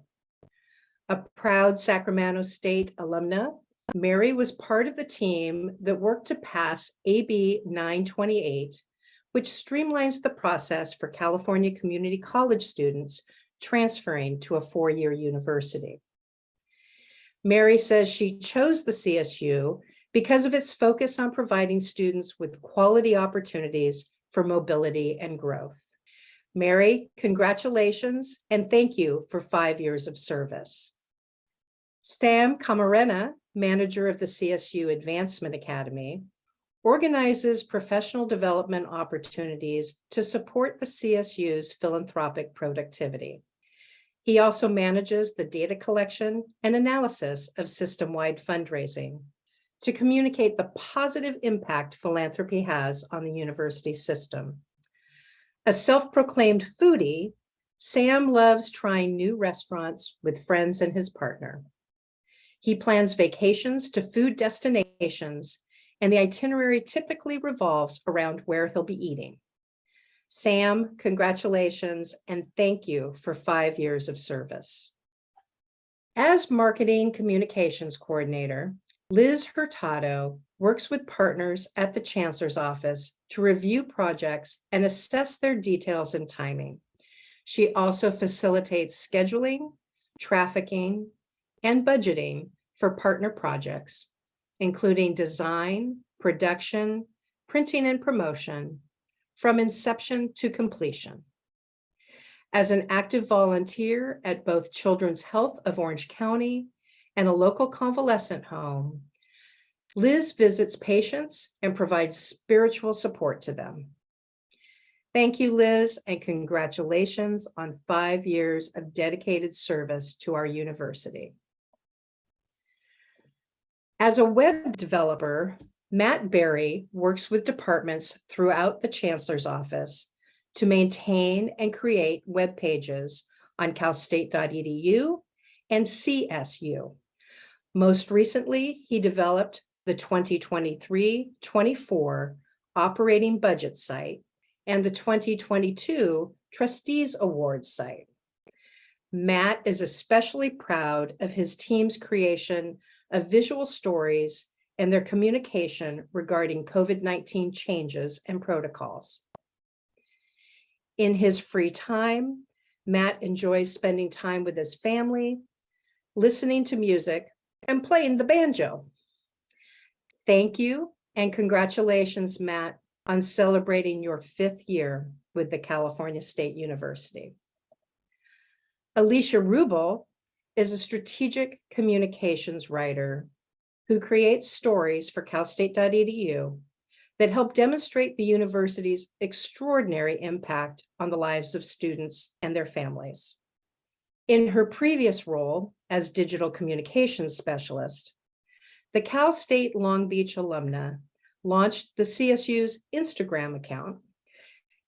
A proud Sacramento State alumna, Mary was part of the team that worked to pass AB 928, which streamlines the process for California community college students transferring to a four-year university. Mary says she chose the CSU because of its focus on providing students with quality opportunities for mobility and growth. Mary, congratulations and thank you for 5 years of service. Sam Camarena, manager of the CSU Advancement Academy, organizes professional development opportunities to support the CSU's philanthropic productivity. He also manages the data collection and analysis of system-wide fundraising to communicate the positive impact philanthropy has on the university system. A self-proclaimed foodie, Sam loves trying new restaurants with friends and his partner. He plans vacations to food destinations, and the itinerary typically revolves around where he'll be eating. Sam, congratulations, and thank you for 5 years of service. As Marketing Communications Coordinator, Liz Hurtado works with partners at the Chancellor's Office to review projects and assess their details and timing. She also facilitates scheduling, trafficking, and budgeting for partner projects, including design, production, printing, and promotion, from inception to completion. As an active volunteer at both Children's Health of Orange County and a local convalescent home, Liz visits patients and provides spiritual support to them. Thank you, Liz, and congratulations on 5 years of dedicated service to our university. As a web developer, Matt Berry works with departments throughout the Chancellor's Office to maintain and create web pages on calstate.edu and CSU. Most recently, he developed the 2023-24 operating budget site and the 2022 Trustees Awards site. Matt is especially proud of his team's creation of visual stories and their communication regarding COVID-19 changes and protocols. In his free time, Matt enjoys spending time with his family, listening to music, and playing the banjo. Thank you and congratulations, Matt, on celebrating your 5th year with the California State University. Alicia Rubel is a strategic communications writer who creates stories for calstate.edu that help demonstrate the university's extraordinary impact on the lives of students and their families. In her previous role as digital communications specialist, the Cal State Long Beach alumna launched the CSU's Instagram account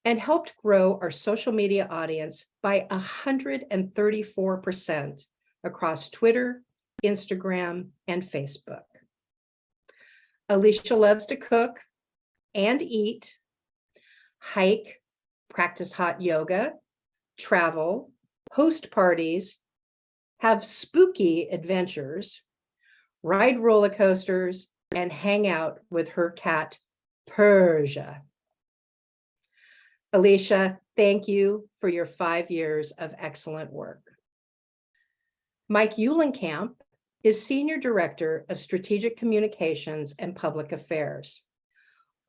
and helped grow our social media audience by 134% across Twitter, Instagram, and Facebook. Alicia loves to cook and eat, hike, practice hot yoga, travel, host parties, have spooky adventures, ride roller coasters, and hang out with her cat, Persia. Alicia, thank you for your 5 years of excellent work. Mike Eulenkamp is Senior Director of Strategic Communications and Public Affairs.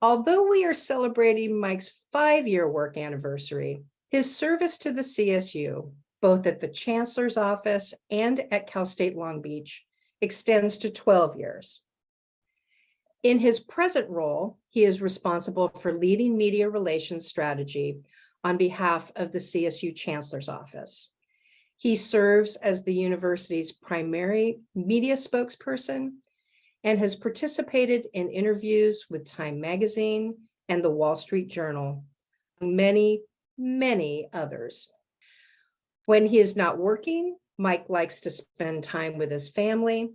Although we are celebrating Mike's 5-year work anniversary, his service to the CSU, both at the Chancellor's Office and at Cal State Long Beach, extends to 12 years. In his present role, he is responsible for leading media relations strategy on behalf of the CSU Chancellor's Office. He serves as the university's primary media spokesperson and has participated in interviews with Time Magazine and the Wall Street Journal, many others. When he is not working, Mike likes to spend time with his family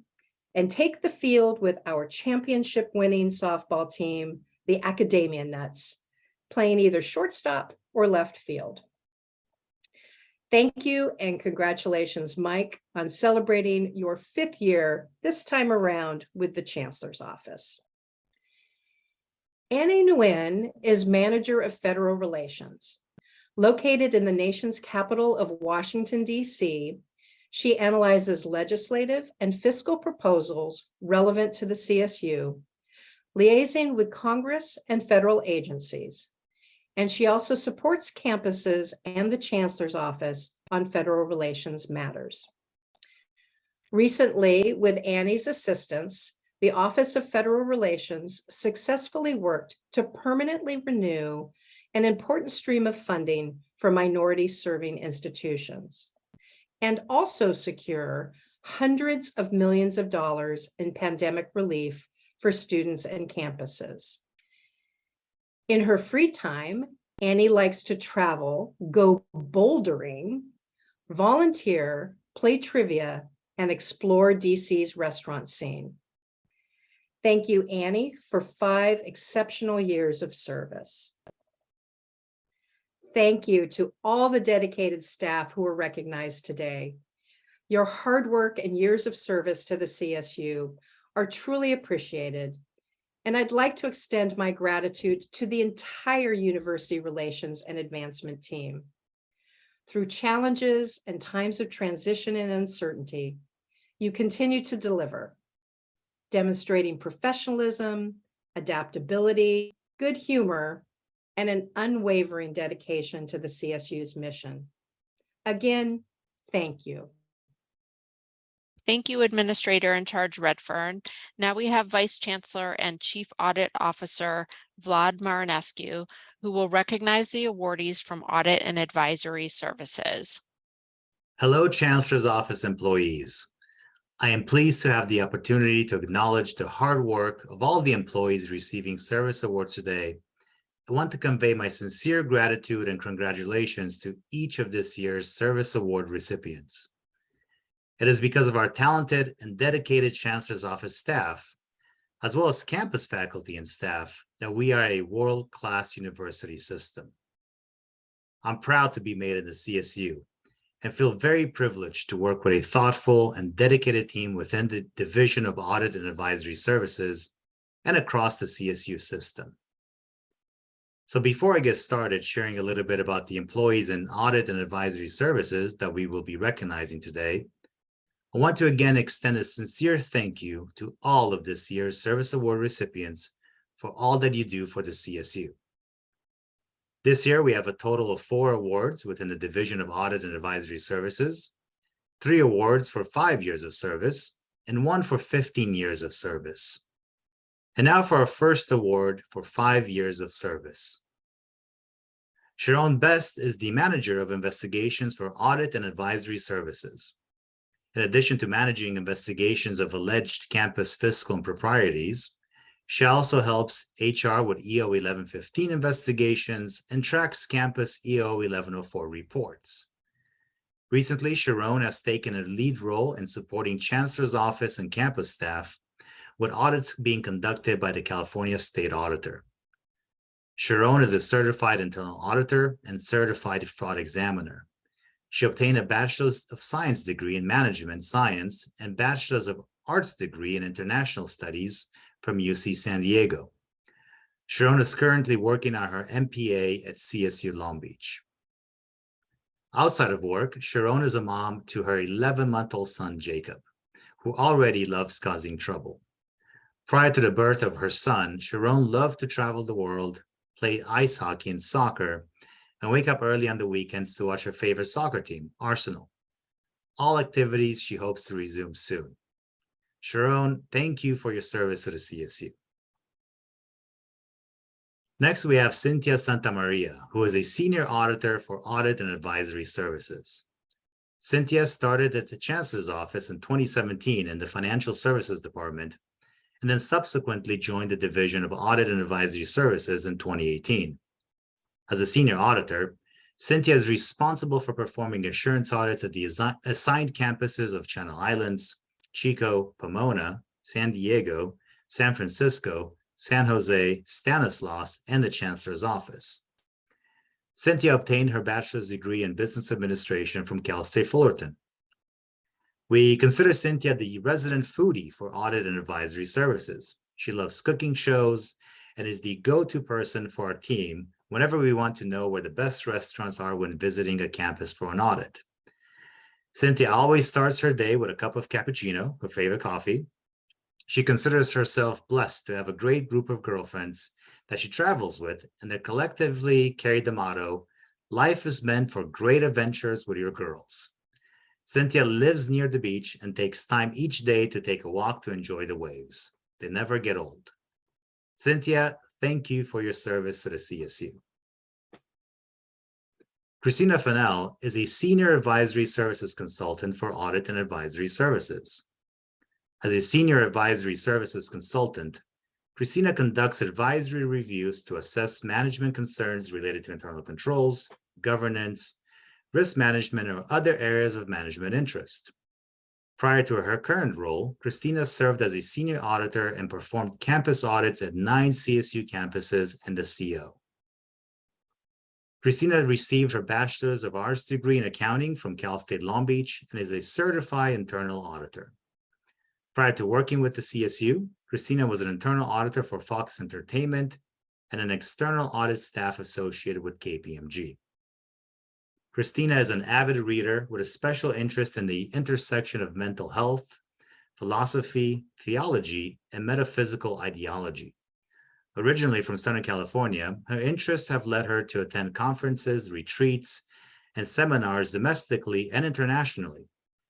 and take the field with our championship-winning softball team, the Academia Nuts, playing either shortstop or left field. Thank you and congratulations, Mike, on celebrating your 5th year this time around with the Chancellor's Office. Annie Nguyen is Manager of Federal Relations. Located in the nation's capital of Washington, D.C., she analyzes legislative and fiscal proposals relevant to the CSU, liaising with Congress and federal agencies. And she also supports campuses and the Chancellor's Office on federal relations matters. Recently, with Annie's assistance, the Office of Federal Relations successfully worked to permanently renew an important stream of funding for minority-serving institutions, and also secure hundreds of millions of dollars in pandemic relief for students and campuses. In her free time, Annie likes to travel, go bouldering, volunteer, play trivia, and explore DC's restaurant scene. Thank you, Annie, for 5 exceptional years of service. Thank you to all the dedicated staff who are recognized today. Your hard work and years of service to the CSU are truly appreciated. And I'd like to extend my gratitude to the entire University Relations and Advancement team. Through challenges and times of transition and uncertainty, you continue to deliver, demonstrating professionalism, adaptability, good humor, and an unwavering dedication to the CSU's mission. Again, thank you. Thank you, Administrator in Charge Redfern. Now we have Vice Chancellor and Chief Audit Officer Vlad Marinescu, who will recognize the awardees from Audit and Advisory Services. Hello, Chancellor's Office employees. I am pleased to have the opportunity to acknowledge the hard work of all the employees receiving service awards today. I want to convey my sincere gratitude and congratulations to each of this year's Service Award recipients. It is because of our talented and dedicated Chancellor's Office staff, as well as campus faculty and staff, that we are a world-class university system. I'm proud to be made in the CSU and feel very privileged to work with a thoughtful and dedicated team within the Division of Audit and Advisory Services and across the CSU system. So before I get started sharing a little bit about the employees in Audit and Advisory Services that we will be recognizing today, I want to again extend a sincere thank you to all of this year's Service Award recipients for all that you do for the CSU. This year, we have a total of 4 awards within the Division of Audit and Advisory Services, 3 awards for 5 years of service, and 1 for 15 years of service. And now for our first award for 5 years of service. Sharon Best is the Manager of Investigations for Audit and Advisory Services. In addition to managing investigations of alleged campus fiscal improprieties, she also helps HR with EO 1115 investigations and tracks campus EO 1104 reports. Recently, Sharon has taken a lead role in supporting Chancellor's Office and campus staff with audits being conducted by the California State Auditor. Sharon is a certified internal auditor and certified fraud examiner. She obtained a Bachelor's of Science degree in Management Science and Bachelor's of Arts degree in International Studies from UC San Diego. Sharon is currently working on her MPA at CSU Long Beach. Outside of work, Sharon is a mom to her 11-month-old son, Jacob, who already loves causing trouble. Prior to the birth of her son, Sharon loved to travel the world, play ice hockey and soccer, and wake up early on the weekends to watch her favorite soccer team, Arsenal. All activities she hopes to resume soon. Sharon, thank you for your service to the CSU. Next, we have Cynthia Santamaria, who is a Senior Auditor for Audit and Advisory Services. Cynthia started at the Chancellor's Office in 2017 in the Financial Services Department, and then subsequently joined the Division of Audit and Advisory Services in 2018. As a Senior Auditor, Cynthia is responsible for performing assurance audits at the assigned campuses of Channel Islands, Chico, Pomona, San Diego, San Francisco, San Jose, Stanislaus, and the Chancellor's Office. Cynthia obtained her bachelor's degree in business administration from Cal State Fullerton. We consider Cynthia the resident foodie for audit and advisory services. She loves cooking shows and is the go-to person for our team whenever we want to know where the best restaurants are when visiting a campus for an audit. Cynthia always starts her day with a cup of cappuccino, her favorite coffee. She considers herself blessed to have a great group of girlfriends that she travels with, and they collectively carry the motto, "Life is meant for great adventures with your girls." Cynthia lives near the beach and takes time each day to take a walk to enjoy the waves. They never get old. Cynthia, thank you for your service to the CSU. Christina Fennell is a senior advisory services consultant for audit and advisory services. As a senior advisory services consultant, Christina conducts advisory reviews to assess management concerns related to internal controls, governance, risk management, or other areas of management interest. Prior to her current role, Christina served as a senior auditor and performed campus audits at 9 CSU campuses and the CO. Christina received her Bachelor's of Arts degree in accounting from Cal State Long Beach and is a certified internal auditor. Prior to working with the CSU, Christina was an internal auditor for Fox Entertainment and an external audit staff associated with KPMG. Christina is an avid reader with a special interest in the intersection of mental health, philosophy, theology, and metaphysical ideology. Originally from Southern California, her interests have led her to attend conferences, retreats, and seminars domestically and internationally,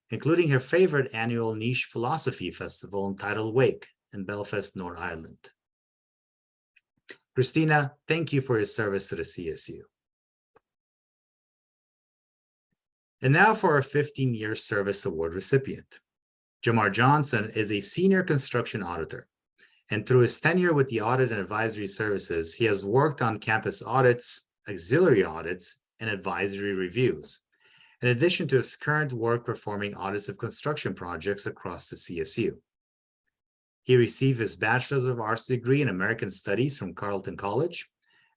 including her favorite annual niche philosophy festival entitled Wake in Belfast, North Ireland. Christina, thank you for your service to the CSU. And now for our 15-year service award recipient. Jamar Johnson is a senior construction auditor, and through his tenure with the audit and advisory services, he has worked on campus audits, auxiliary audits, and advisory reviews, in addition to his current work performing audits of construction projects across the CSU. He received his Bachelor's of Arts degree in American Studies from Carleton College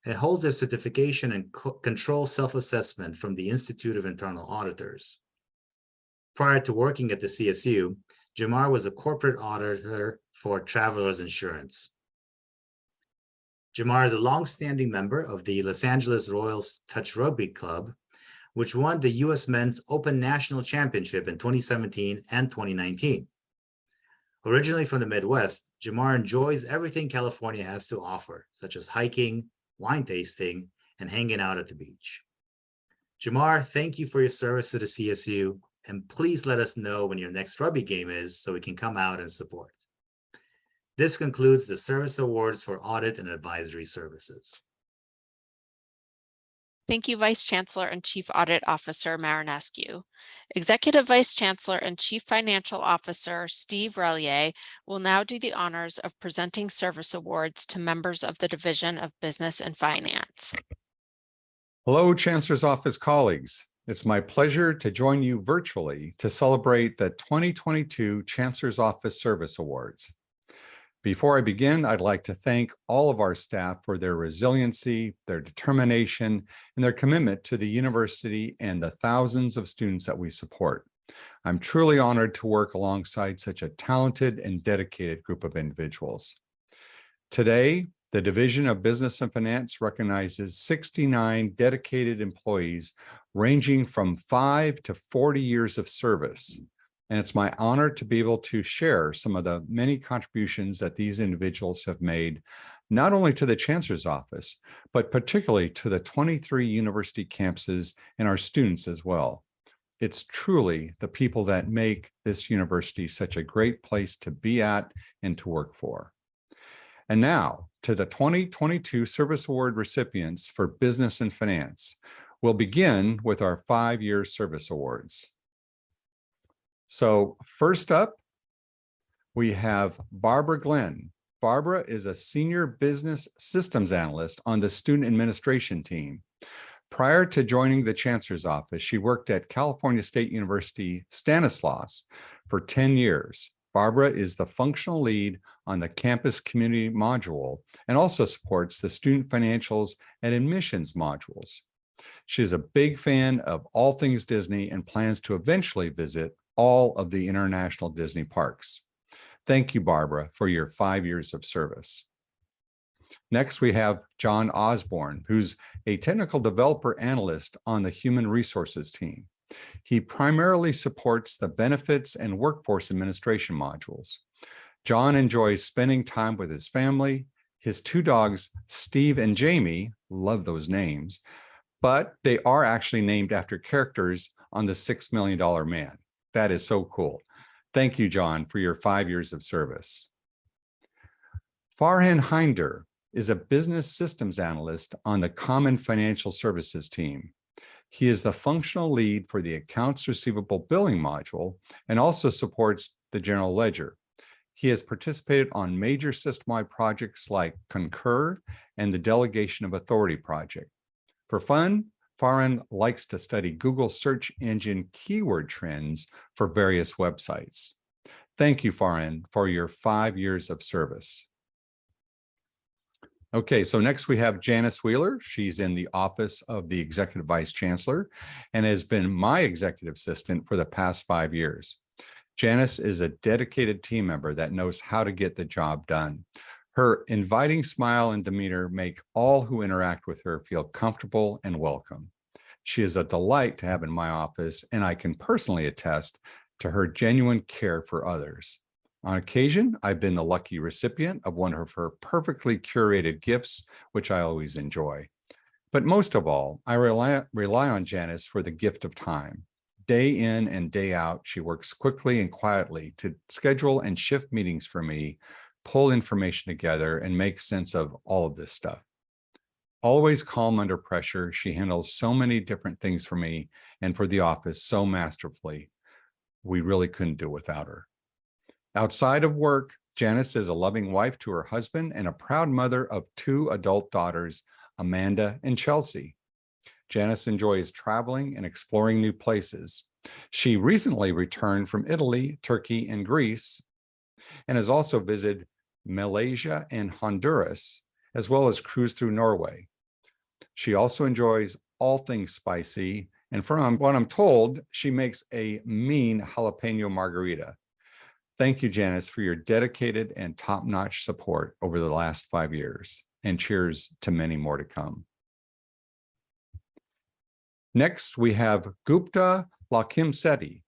and holds a certification in control self-assessment from the Institute of Internal Auditors. Prior to working at the CSU, Jamar was a corporate auditor for Travelers Insurance. Jamar is a longstanding member of the Los Angeles Royals Touch Rugby Club, which won the U.S. Men's Open National Championship in 2017 and 2019. Originally from the Midwest, Jamar enjoys everything California has to offer, such as hiking, wine tasting, and hanging out at the beach. Jamar, thank you for your service to the CSU, and please let us know when your next rugby game is so we can come out and support. This concludes the service awards for audit and advisory services. Thank you, Vice Chancellor and Chief Audit Officer Marinescu. Executive Vice Chancellor and Chief Financial Officer Steve Relier will now do the honors of presenting service awards to members of the Division of Business and Finance. Hello, Chancellor's Office colleagues. It's my pleasure to join you virtually to celebrate the 2022 Chancellor's Office Service Awards. Before I begin, I'd like to thank all of our staff for their resiliency, their determination, and their commitment to the university and the thousands of students that we support. I'm truly honored to work alongside such a talented and dedicated group of individuals. Today, the Division of Business and Finance recognizes 69 dedicated employees ranging from 5 to 40 years of service. And it's my honor to be able to share some of the many contributions that these individuals have made, not only to the Chancellor's Office, but particularly to the 23 university campuses and our students as well. It's truly the people that make this university such a great place to be at and to work for. And now to the 2022 Service Award recipients for Business and Finance. We'll begin with our 5-year service awards. So first up, we have Barbara Glenn. Barbara is a senior business systems analyst on the student administration team. Prior to joining the Chancellor's Office, she worked at California State University Stanislaus for 10 years. Barbara is the functional lead on the campus community module and also supports the student financials and admissions modules. She is a big fan of all things Disney and plans to eventually visit all of the international Disney parks. Thank you, Barbara, for your 5 years of service. Next, we have John Osborne, who's a technical developer analyst on the human resources team. He primarily supports the benefits and workforce administration modules. John enjoys spending time with his family, his 2 dogs, Steve and Jamie, love those names, but they are actually named after characters on the $6 Million Man. That is so cool. Thank you, John, for your 5 years of service. Farhan Hinder is a business systems analyst on the Common Financial Services team. He is the functional lead for the accounts receivable billing module and also supports the general ledger. He has participated on major system-wide projects like Concur and the Delegation of Authority project. For fun, Farhan likes to study Google search engine keyword trends for various websites. Thank you, Farhan, for your 5 years of service. Okay, so next we have Janice Wheeler. She's in the Office of the Executive Vice Chancellor and has been my executive assistant for the past 5 years. Janice is a dedicated team member that knows how to get the job done. Her inviting smile and demeanor make all who interact with her feel comfortable and welcome. She is a delight to have in my office, and I can personally attest to her genuine care for others. On occasion, I've been the lucky recipient of one of her perfectly curated gifts, which I always enjoy. But most of all, I rely on Janice for the gift of time. Day in and day out, she works quickly and quietly to schedule and shift meetings for me, pull information together, and make sense of all of this stuff. Always calm under pressure, she handles so many different things for me and for the office so masterfully. We really couldn't do without her. Outside of work, Janice is a loving wife to her husband and a proud mother of 2 adult daughters, Amanda and Chelsea. Janice enjoys traveling and exploring new places. She recently returned from Italy, Turkey, and Greece, and has also visited Malaysia and Honduras, as well as cruised through Norway. She also enjoys all things spicy, and from what I'm told, she makes a mean jalapeno margarita. Thank you, Janice, for your dedicated and top-notch support over the last 5 years, and cheers to many more to come. Next, we have Gupta Lakimsetti.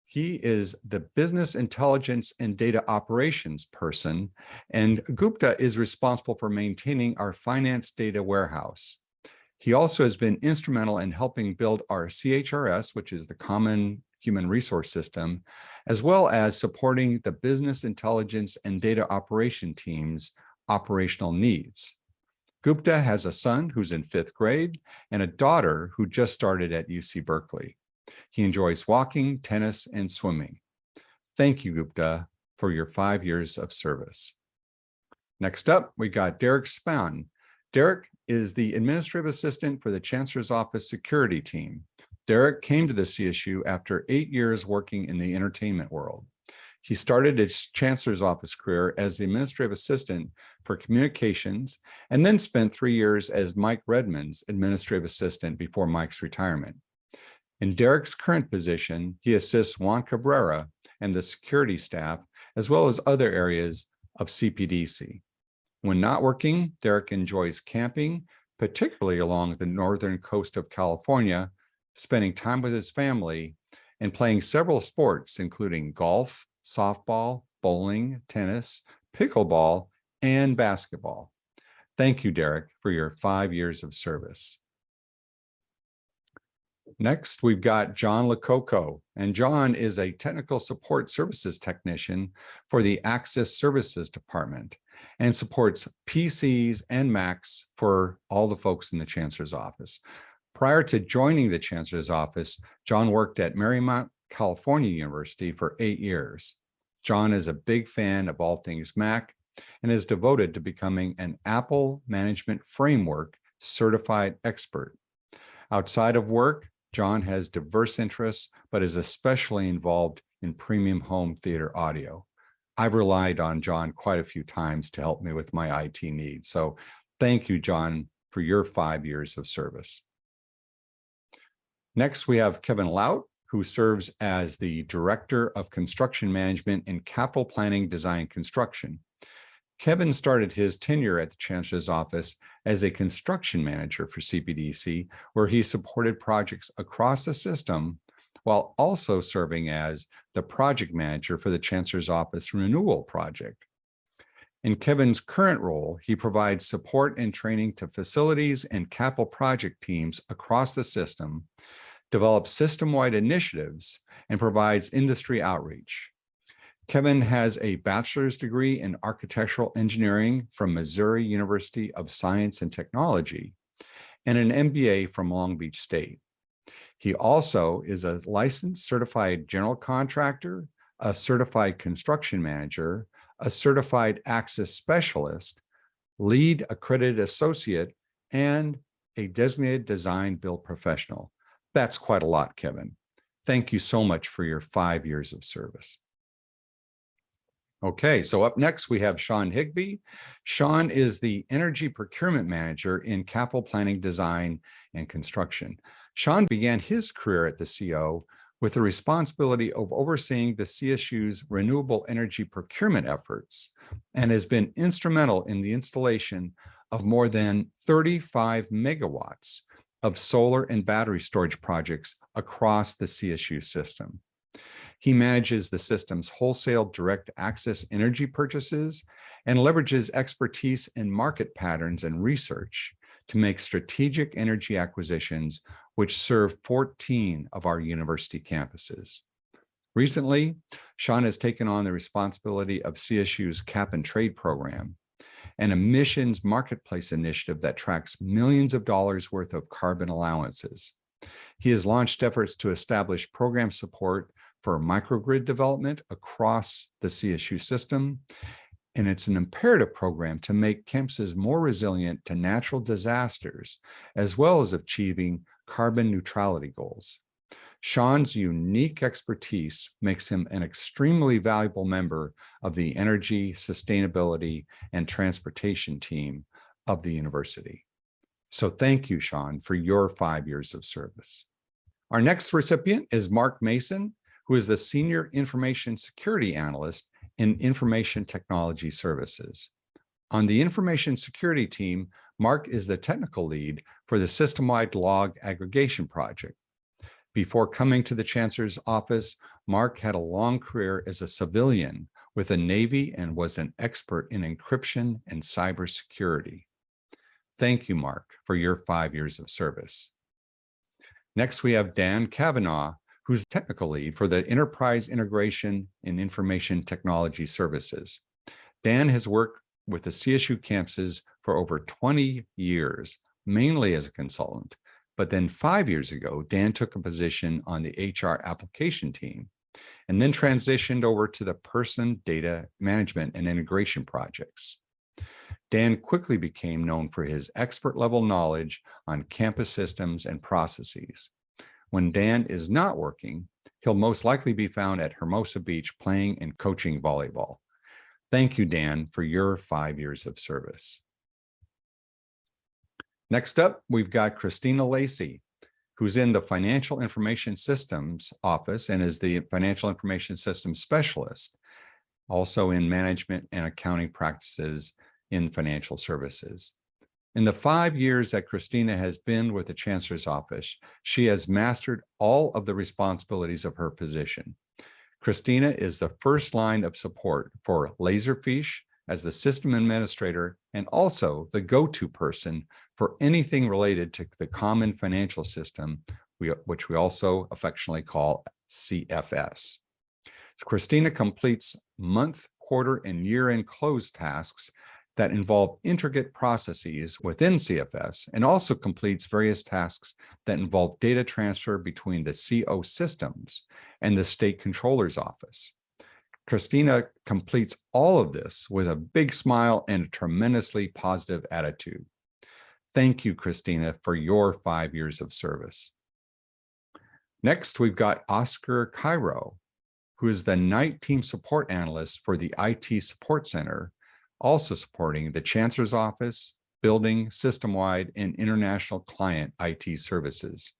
He is the business intelligence and data operations person, and Gupta is responsible for maintaining our finance data warehouse. He also has been instrumental in helping build our CHRS, which is the Common Human Resource System, as well as supporting the business intelligence and data operation team's operational needs. Gupta has a son who's in 5th grade and a daughter who just started at UC Berkeley. He enjoys walking, tennis, and swimming. Thank you, Gupta, for your 5 years of service. Next up, we got Derek Spahn. Derek is the administrative assistant for the Chancellor's Office security team. Derek came to the CSU after 8 years working in the entertainment world. He started his Chancellor's Office career as the administrative assistant for communications and then spent 3 years as Mike Redmond's administrative assistant before Mike's retirement. In Derek's current position, he assists Juan Cabrera and the security staff, as well as other areas of CPDC. When not working, Derek enjoys camping, particularly along the northern coast of California, spending time with his family, and playing several sports, including golf, softball, bowling, tennis, pickleball, and basketball. Thank you, Derek, for your 5 years of service. Next, we've got John Lococo, and John is a technical support services technician for the Access Services Department and supports PCs and Macs for all the folks in the Chancellor's Office. Prior to joining the Chancellor's Office, John worked at Marymount, California University for 8 years. John is a big fan of all things Mac and is devoted to becoming an Apple Management Framework certified expert. Outside of work, John has diverse interests, but is especially involved in premium home theater audio. I've relied on John quite a few times to help me with my IT needs. So thank you, John, for your 5 years of service. Next, we have Kevin Laut, who serves as the Director of Construction Management in Capital Planning, Design, Construction. Kevin started his tenure at the Chancellor's Office as a construction manager for CPDC, where he supported projects across the system while also serving as the project manager for the Chancellor's Office Renewal Project. In Kevin's current role, he provides support and training to facilities and capital project teams across the system, develops system-wide initiatives, and provides industry outreach. Kevin has a bachelor's degree in architectural engineering from Missouri University of Science and Technology and an MBA from Long Beach State. He also is a licensed certified general contractor, a certified construction manager, a certified access specialist, lead accredited associate, and a designated design build professional. That's quite a lot, Kevin. Thank you so much for your 5 years of service. Okay, so up next we have Sean Higbee. Sean is the Energy Procurement Manager in Capital Planning, Design, and Construction. Sean began his career at the CO with the responsibility of overseeing the CSU's renewable energy procurement efforts and has been instrumental in the installation of more than 35 megawatts of solar and battery storage projects across the CSU system. He manages the system's wholesale direct access energy purchases and leverages expertise in market patterns and research to make strategic energy acquisitions which serve 14 of our university campuses. Recently, Sean has taken on the responsibility of CSU's cap and trade program, an emissions marketplace initiative that tracks millions of dollars worth of carbon allowances. He has launched efforts to establish program support for microgrid development across the CSU system, and it's an imperative program to make campuses more resilient to natural disasters, as well as achieving carbon neutrality goals. Sean's unique expertise makes him an extremely valuable member of the energy, sustainability, and transportation team of the university. So thank you, Sean, for your 5 years of service. Our next recipient is Mark Mason, who is the Senior Information Security Analyst in Information Technology Services. On the Information Security team, Mark is the technical lead for the system-wide log aggregation project. Before coming to the Chancellor's Office, Mark had a long career as a civilian with the Navy and was an expert in encryption and cybersecurity. Thank you, Mark, for your 5 years of service. Next, we have Dan Kavanaugh, who's technical lead for the Enterprise Integration and Information Technology Services. Dan has worked with the CSU campuses for over 20 years, mainly as a consultant. But then 5 years ago, Dan took a position on the HR application team and then transitioned over to the person data management and integration projects. Dan quickly became known for his expert level knowledge on campus systems and processes. When Dan is not working, he'll most likely be found at Hermosa Beach playing and coaching volleyball. Thank you, Dan, for your 5 years of service. Next up, we've got Christina Lacey, who's in the Financial Information Systems Office and is the Financial Information Systems Specialist, also in management and accounting practices in financial services. In the 5 years that Christina has been with the Chancellor's Office, she has mastered all of the responsibilities of her position. Christina is the first line of support for Laserfish as the system administrator and also the go-to person for anything related to the common financial system, which we also affectionately call CFS. Christina completes month, quarter, and year-end close tasks that involve intricate processes within CFS and also completes various tasks that involve data transfer between the CO systems and the state controller's office. Christina completes all of this with a big smile and a tremendously positive attitude. Thank you, Christina, for your 5 years of service. Next, we've got Oscar Cairo, who is the Night Team Support Analyst for the IT Support Center, also supporting the Chancellor's Office, building system-wide and international client IT services.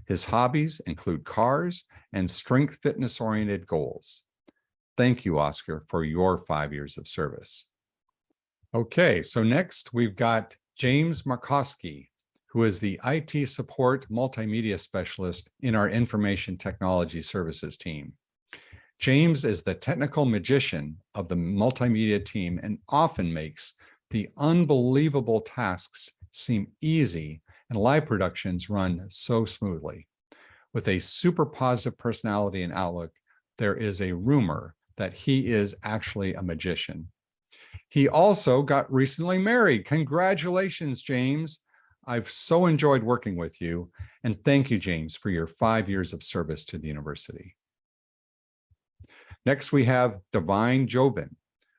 His hobbies include cars and strength fitness-oriented goals. Thank you, Oscar, for your 5 years of service. Okay, so next we've got James Markowski, who is the IT Support Multimedia Specialist in our Information Technology Services team. James is the technical magician of the multimedia team and often makes the unbelievable tasks seem easy and live productions run so smoothly. With a super positive personality and outlook, there is a rumor that he is actually a magician. He also got recently married. Congratulations, James. I've so enjoyed working with you. And thank you, James, for your 5 years of service to the university. Next, we have Divine Jobin,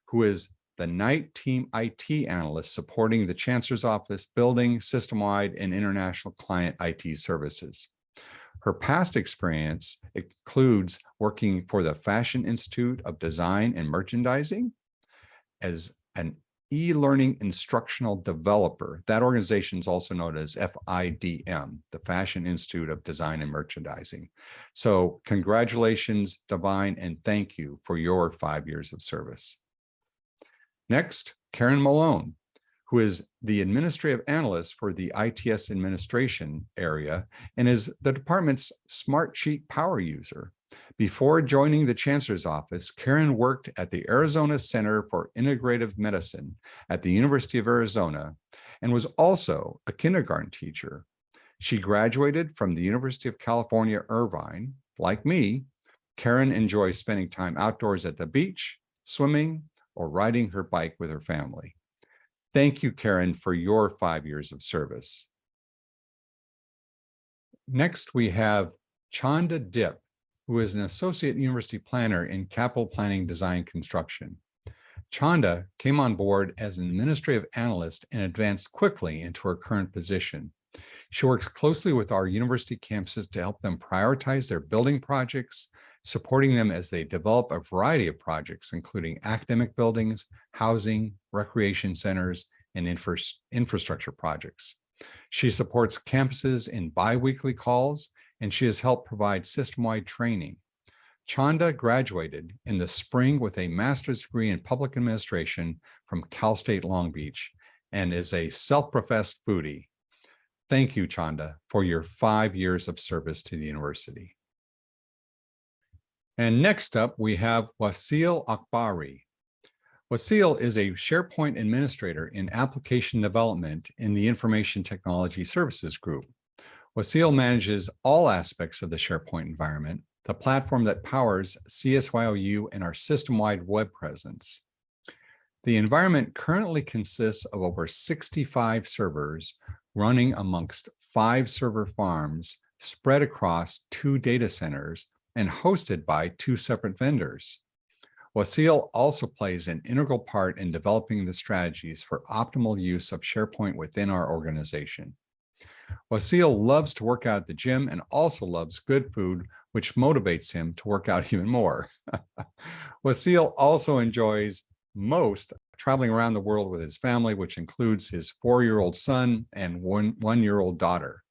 who is the Night Team IT Analyst supporting the Chancellor's Office, building system-wide and international client IT services. Her past experience includes working for the Fashion Institute of Design and Merchandising as an e-learning instructional developer. That organization is also known as FIDM, the Fashion Institute of Design and Merchandising. So congratulations, Divine, and thank you for your 5 years of service. Next, Karen Malone, who is the administrative analyst for the ITS administration area and is the department's Smartsheet power user. Before joining the Chancellor's Office, Karen worked at the Arizona Center for Integrative Medicine at the University of Arizona and was also a kindergarten teacher. She graduated from the University of California, Irvine. Like me, Karen enjoys spending time outdoors at the beach, swimming, or riding her bike with her family. Thank you, Karen, for your 5 years of service. Next, we have Chanda Dip, who is an associate university planner in capital planning, design, construction. Chanda came on board as an administrative analyst and advanced quickly into her current position. She works closely with our university campuses to help them prioritize their building projects, supporting them as they develop a variety of projects, including academic buildings, housing, recreation centers, and infrastructure projects. She supports campuses in bi-weekly calls, and she has helped provide system-wide training. Chanda graduated in the spring with a master's degree in public administration from Cal State Long Beach and is a self-professed foodie. Thank you, Chanda, for your 5 years of service to the university. And next up, we have Wasil Akbari. Wasil is a SharePoint administrator in application development in the Information Technology Services Group. Wasil manages all aspects of the SharePoint environment, the platform that powers CSYOU and our system-wide web presence. The environment currently consists of over 65 servers running amongst 5 server farms spread across 2 data centers and hosted by 2 separate vendors. Wasil also plays an integral part in developing the strategies for optimal use of SharePoint within our organization. Wasil loves to work out at the gym and also loves good food, which motivates him to work out even more. Wasil also enjoys most traveling around the world with his family, which includes his 4-year-old son and 1-year-old daughter.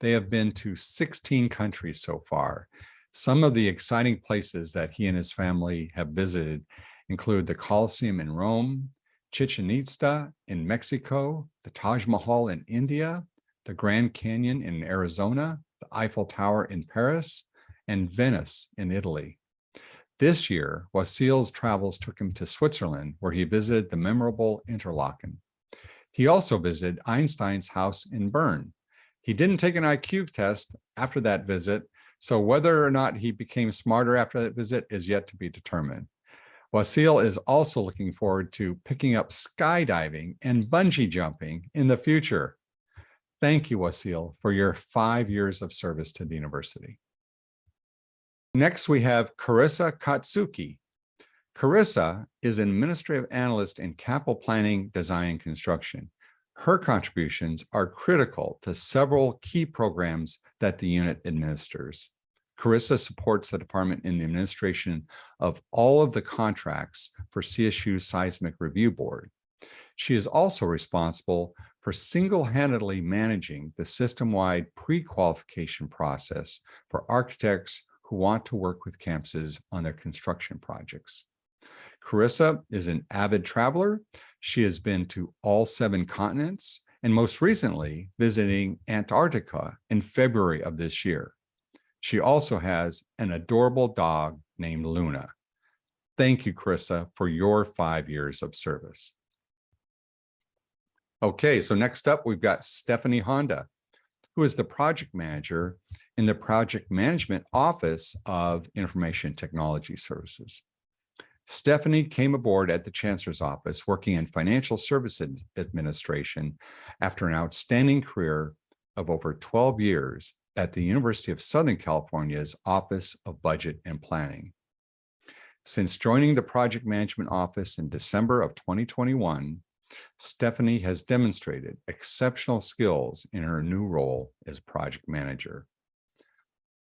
They have been to 16 countries so far. Some of the exciting places that he and his family have visited include the Colosseum in Rome, Chichen Itza in Mexico, the Taj Mahal in India, the Grand Canyon in Arizona, the Eiffel Tower in Paris, and Venice in Italy. This year, Wasil's travels took him to Switzerland, where he visited the memorable Interlaken. He also visited Einstein's house in Bern. He didn't take an IQ test after that visit, so whether or not he became smarter after that visit is yet to be determined. Wasil is also looking forward to picking up skydiving and bungee jumping in the future. Thank you, Wasil, for your 5 years of service to the university. Next, we have Carissa Katsuki. Carissa is an administrative analyst in capital planning, design, and construction. Her contributions are critical to several key programs that the unit administers. Carissa supports the department in the administration of all of the contracts for CSU's Seismic Review Board. She is also responsible for single-handedly managing the system-wide pre-qualification process for architects who want to work with campuses on their construction projects. Carissa is an avid traveler. She has been to all 7 continents and most recently visiting Antarctica in February of this year. She also has an adorable dog named Luna. Thank you, Carissa, for your 5 years of service. Okay, so next up, we've got Stephanie Honda, who is the project manager in the Project Management Office of Information Technology Services. Stephanie came aboard at the Chancellor's Office working in financial services administration after an outstanding career of over 12 years at the University of Southern California's Office of Budget and Planning. Since joining the Project Management Office in December of 2021, Stephanie has demonstrated exceptional skills in her new role as project manager.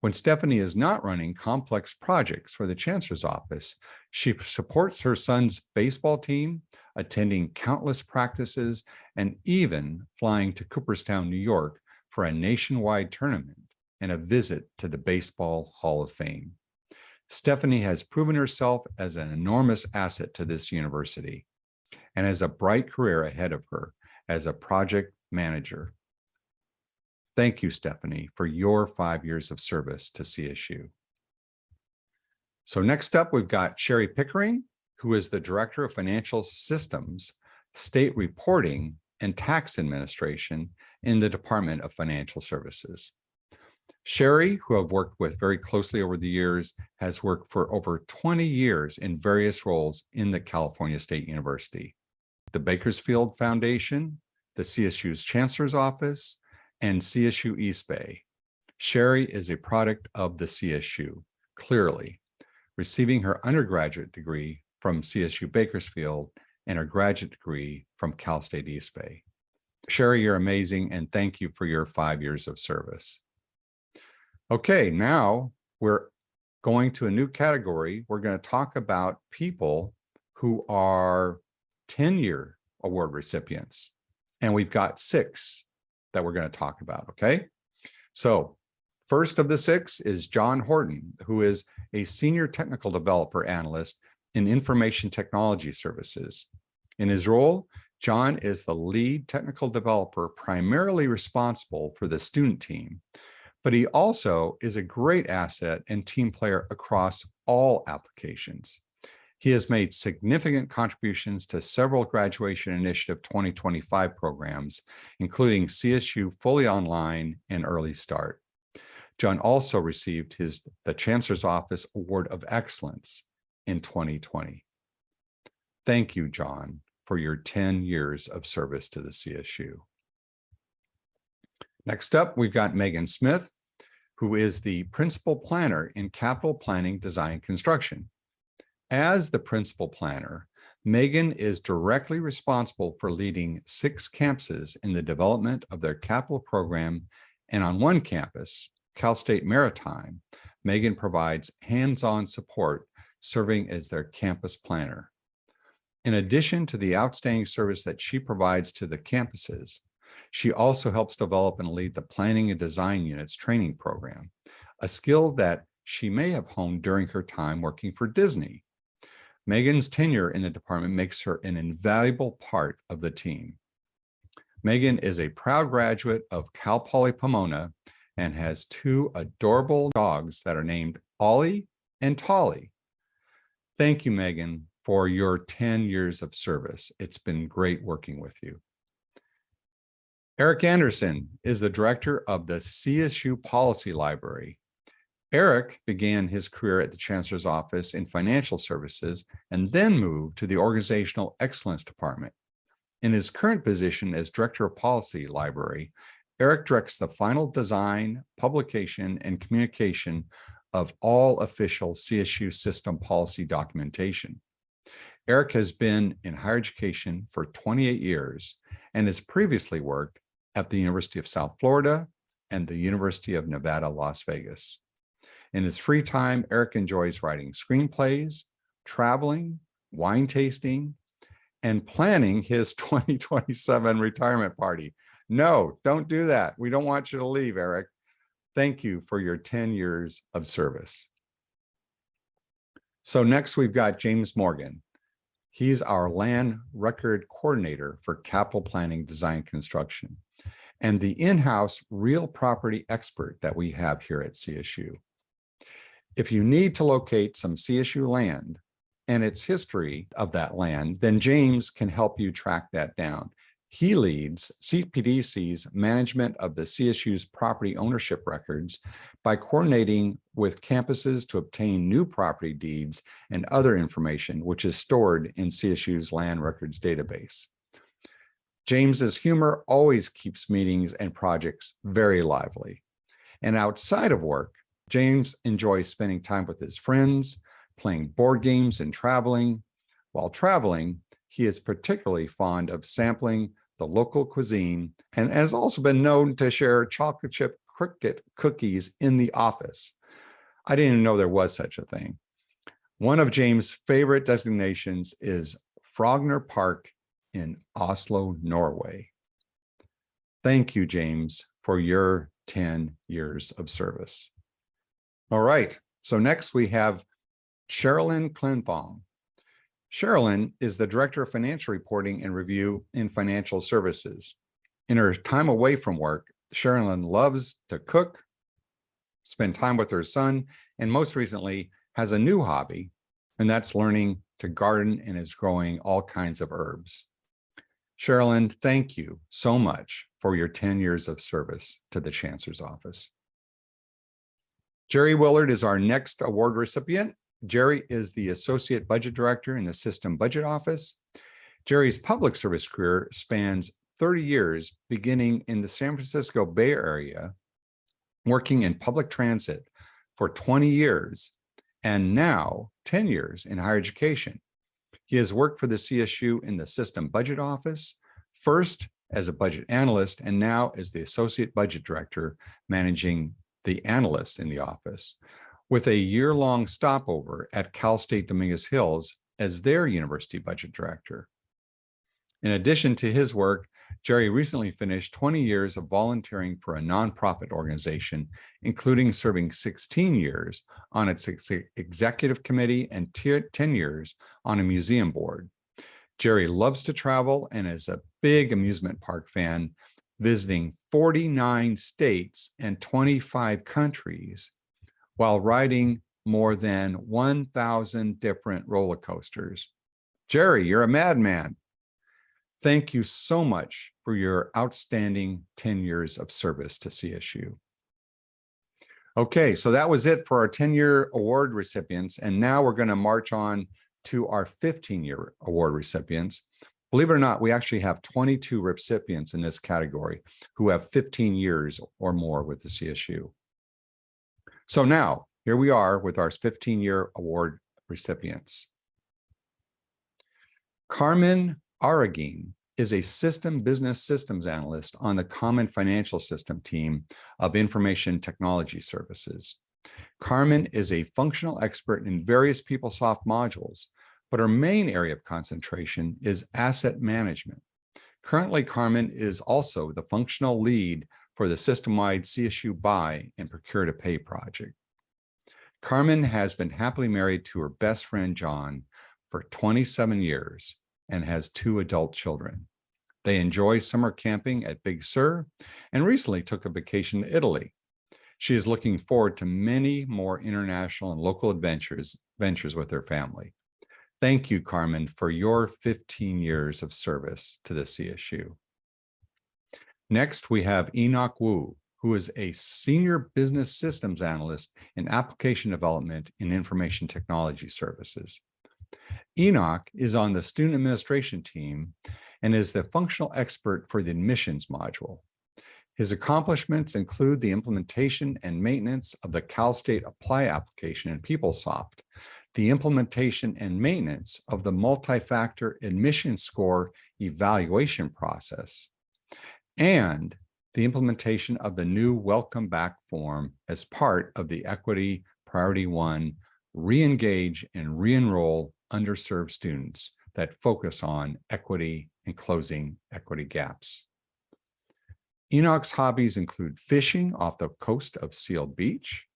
When Stephanie is not running complex projects for the Chancellor's Office, she supports her son's baseball team, attending countless practices, and even flying to Cooperstown, New York for a nationwide tournament and a visit to the Baseball Hall of Fame. Stephanie has proven herself as an enormous asset to this university and has a bright career ahead of her as a project manager. Thank you, Stephanie, for your 5 years of service to CSU. So next up, we've got Sherry Pickering, who is the Director of Financial Systems, State Reporting, and Tax Administration in the Department of Financial Services. Sherry, who I've worked with very closely over the years, has worked for over 20 years in various roles in the California State University, the Bakersfield Foundation, the CSU's Chancellor's Office, and CSU East Bay. Sherry is a product of the CSU, clearly, receiving her undergraduate degree from CSU Bakersfield and her graduate degree from Cal State East Bay. Sherry, you're amazing, and thank you for your 5 years of service. Okay, now we're going to a new category. We're going to talk about people who are 10-year award recipients, and we've got 6 that we're going to talk about, okay? So first of the 6 is John Horton, who is a senior technical developer analyst in information technology services. In his role, John is the lead technical developer primarily responsible for the student team, but he also is a great asset and team player across all applications. He has made significant contributions to several Graduation Initiative 2025 programs, including CSU Fully Online and Early Start. John also received the Chancellor's Office Award of Excellence in 2020. Thank you, John, for your 10 years of service to the CSU. Next up, we've got Megan Smith, who is the Principal Planner in Capital Planning, Design, Construction. As the principal planner, Megan is directly responsible for leading 6 campuses in the development of their capital program, and on one campus, Cal State Maritime, Megan provides hands-on support, serving as their campus planner. In addition to the outstanding service that she provides to the campuses, she also helps develop and lead the Planning and Design Unit's training program, a skill that she may have honed during her time working for Disney. Megan's tenure in the department makes her an invaluable part of the team. Megan is a proud graduate of Cal Poly Pomona and has 2 adorable dogs that are named Ollie and Tolly. Thank you, Megan, for your 10 years of service. It's been great working with you. Eric Anderson is the director of the CSU Policy Library. Eric began his career at the Chancellor's Office in financial services and then moved to the Organizational Excellence Department. In his current position as Director of Policy Library, Eric directs the final design, publication, and communication of all official CSU system policy documentation. Eric has been in higher education for 28 years and has previously worked at the University of South Florida and the University of Nevada, Las Vegas. In his free time, Eric enjoys writing screenplays, traveling, wine tasting, and planning his 2027 retirement party. No, don't do that. We don't want you to leave, Eric. Thank you for your 10 years of service. So next we've got James Morgan. He's our land record coordinator for capital planning, design, construction, and the in-house real property expert that we have here at CSU. If you need to locate some CSU land and its history of that land, then James can help you track that down. He leads CPDC's management of the CSU's property ownership records by coordinating with campuses to obtain new property deeds and other information, which is stored in CSU's land records database. James's humor always keeps meetings and projects very lively. And outside of work, James enjoys spending time with his friends, playing board games and traveling. While traveling, he is particularly fond of sampling the local cuisine and has also been known to share chocolate chip cricket cookies in the office. I didn't even know there was such a thing. One of James' favorite destinations is Frogner Park in Oslo, Norway. Thank you, James, for your 10 years of service. All right, so next we have Sherilyn Clinthong. Sherilyn is the Director of Financial Reporting and Review in Financial Services. In her time away from work, Sherilyn loves to cook, spend time with her son, and most recently has a new hobby, and that's learning to garden and is growing all kinds of herbs. Sherilyn, thank you so much for your 10 years of service to the Chancellor's Office. Jerry Willard is our next award recipient. Jerry is the Associate Budget Director in the System Budget Office. Jerry's public service career spans 30 years, beginning in the San Francisco Bay Area, working in public transit for 20 years, and now 10 years in higher education. He has worked for the CSU in the System Budget Office, first as a budget analyst, and now as the Associate Budget Director, managing the analysts in the office, with a year-long stopover at Cal State Dominguez Hills as their University Budget Director. In addition to his work, Jerry recently finished 20 years of volunteering for a nonprofit organization, including serving 16 years on its executive committee and 10 years on a museum board. Jerry loves to travel and is a big amusement park fan, visiting 49 states and 25 countries, while riding more than 1,000 different roller coasters. Jerry, you're a madman. Thank you so much for your outstanding 10 years of service to CSU. Okay, so that was it for our 10-year award recipients, and now we're going to march on to our 15-year award recipients. Believe it or not, we actually have 22 recipients in this category who have 15 years or more with the CSU. So now, here we are with our 15-year award recipients. Carmen Aragin is a business systems analyst on the Common Financial System team of Information Technology Services. Carmen is a functional expert in various PeopleSoft modules, but her main area of concentration is asset management. Currently, Carmen is also the functional lead for the system-wide CSU Buy and Procure to Pay project. Carmen has been happily married to her best friend, John, for 27 years and has 2 adult children. They enjoy summer camping at Big Sur and recently took a vacation to Italy. She is looking forward to many more international and local ventures with her family. Thank you, Carmen, for your 15 years of service to the CSU. Next, we have Enoch Wu, who is a senior business systems analyst in application development in information technology services. Enoch is on the student administration team and is the functional expert for the admissions module. His accomplishments include the implementation and maintenance of the Cal State Apply application in PeopleSoft, the implementation and maintenance of the multi-factor admission score evaluation process, and the implementation of the new Welcome Back form as part of the Equity Priority 1 re-engage and re-enroll underserved students that focus on equity and closing equity gaps. Enoch's hobbies include fishing off the coast of Seal Beach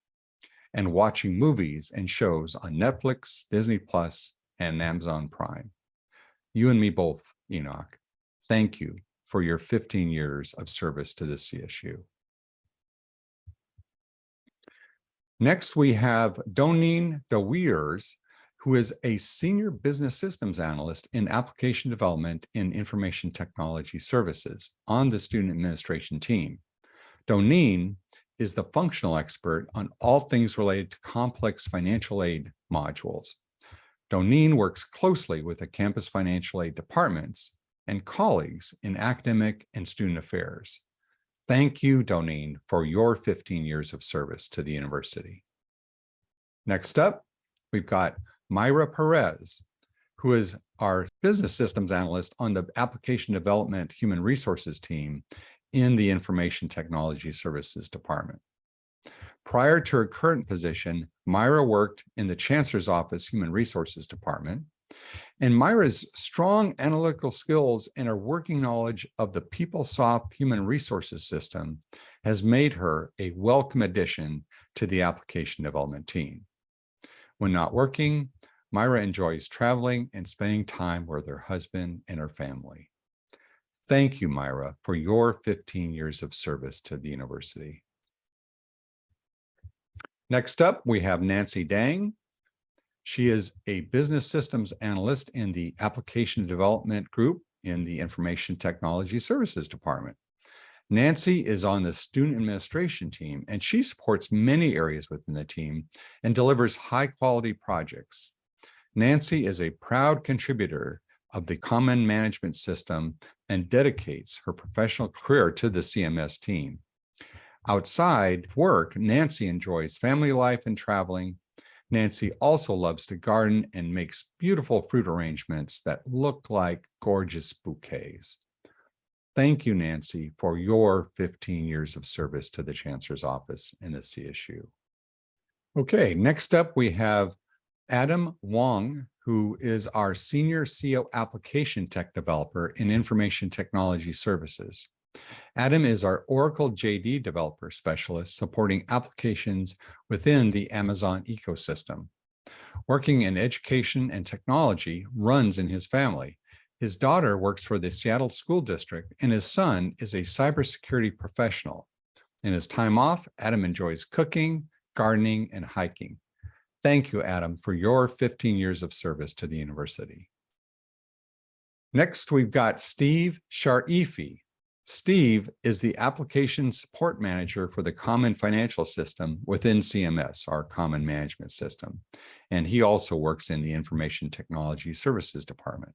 and watching movies and shows on Netflix, Disney Plus, and Amazon Prime. You and me both, Enoch. Thank you for your 15 years of service to the CSU. Next, we have Doneen DeWeers, who is a senior business systems analyst in application development in information technology services on the student administration team. Doneen is the functional expert on all things related to complex financial aid modules. Doneen works closely with the campus financial aid departments and colleagues in academic and student affairs. Thank you, Doneen, for your 15 years of service to the university. Next up, we've got Myra Perez, who is our business systems analyst on the application development human resources team in the information technology services department. Prior to her current position, Myra worked in the Chancellor's Office Human Resources Department, and Myra's strong analytical skills and her working knowledge of the PeopleSoft human resources system has made her a welcome addition to the application development team. When not working, Myra enjoys traveling and spending time with her husband and her family. Thank you, Myra, for your 15 years of service to the university. Next up, we have Nancy Dang. She is a business systems analyst in the application development group in the information technology services department. Nancy is on the student administration team, and she supports many areas within the team and delivers high quality projects. Nancy is a proud contributor of the Common Management System and dedicates her professional career to the CMS team. Outside work, Nancy enjoys family life and traveling. Nancy also loves to garden and makes beautiful fruit arrangements that look like gorgeous bouquets. Thank you, Nancy, for your 15 years of service to the Chancellor's Office in the CSU. Okay, next up we have Adam Wong, who is our Senior CO Application Tech Developer in Information Technology Services. Adam is our Oracle JD Developer Specialist supporting applications within the Amazon ecosystem. Working in education and technology runs in his family. His daughter works for the Seattle School District, and his son is a cybersecurity professional. In his time off, Adam enjoys cooking, gardening, and hiking. Thank you, Adam, for your 15 years of service to the university. Next, we've got Steve Sharifi. Steve is the application support manager for the Common Financial System within CMS, our common management system. And he also works in the Information Technology Services Department.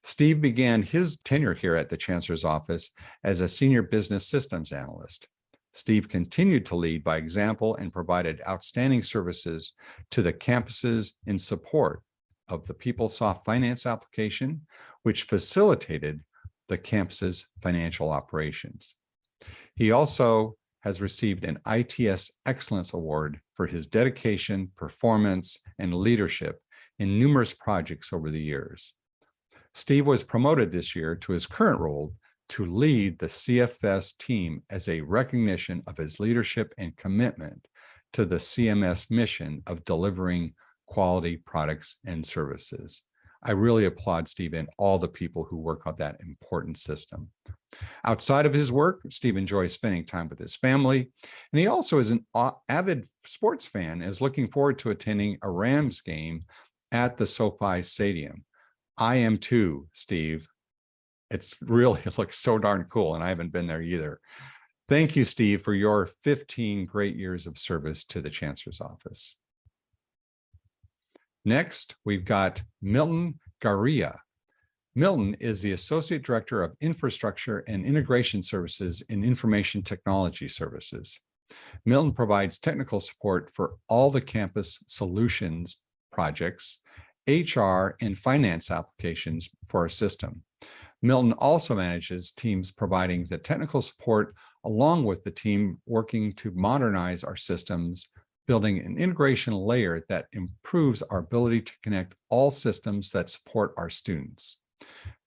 Steve began his tenure here at the Chancellor's Office as a senior business systems analyst. Steve continued to lead by example and provided outstanding services to the campuses in support of the PeopleSoft finance application, which facilitated the campus's financial operations. He also has received an ITS Excellence Award for his dedication, performance, and leadership in numerous projects over the years. Steve was promoted this year to his current role to lead the CFS team as a recognition of his leadership and commitment to the CMS mission of delivering quality products and services. I really applaud Steve and all the people who work on that important system. Outside of his work, Steve enjoys spending time with his family, and he also is an avid sports fan and is looking forward to attending a Rams game at the SoFi Stadium. I am too, Steve. It looks so darn cool, and I haven't been there either. Thank you, Steve, for your 15 great years of service to the Chancellor's Office. Next, we've got Milton Garia. Milton is the Associate Director of Infrastructure and Integration Services in Information Technology Services. Milton provides technical support for all the campus solutions projects, HR, and finance applications for our system. Milton also manages teams providing the technical support along with the team working to modernize our systems, building an integration layer that improves our ability to connect all systems that support our students.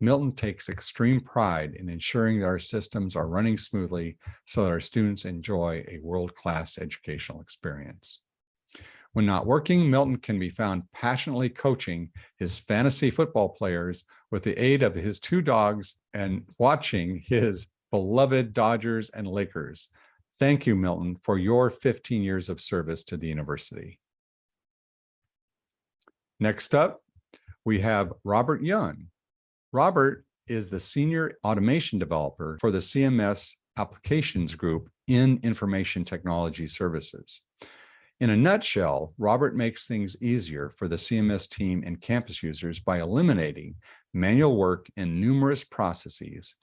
Milton takes extreme pride in ensuring that our systems are running smoothly so that our students enjoy a world-class educational experience. When not working, Milton can be found passionately coaching his fantasy football players with the aid of his 2 dogs and watching his beloved Dodgers and Lakers. Thank you, Milton, for your 15 years of service to the university. Next up, we have Robert Young. Robert is the senior automation developer for the CMS applications group in information technology services. In a nutshell, Robert makes things easier for the CMS team and campus users by eliminating manual work in numerous processes,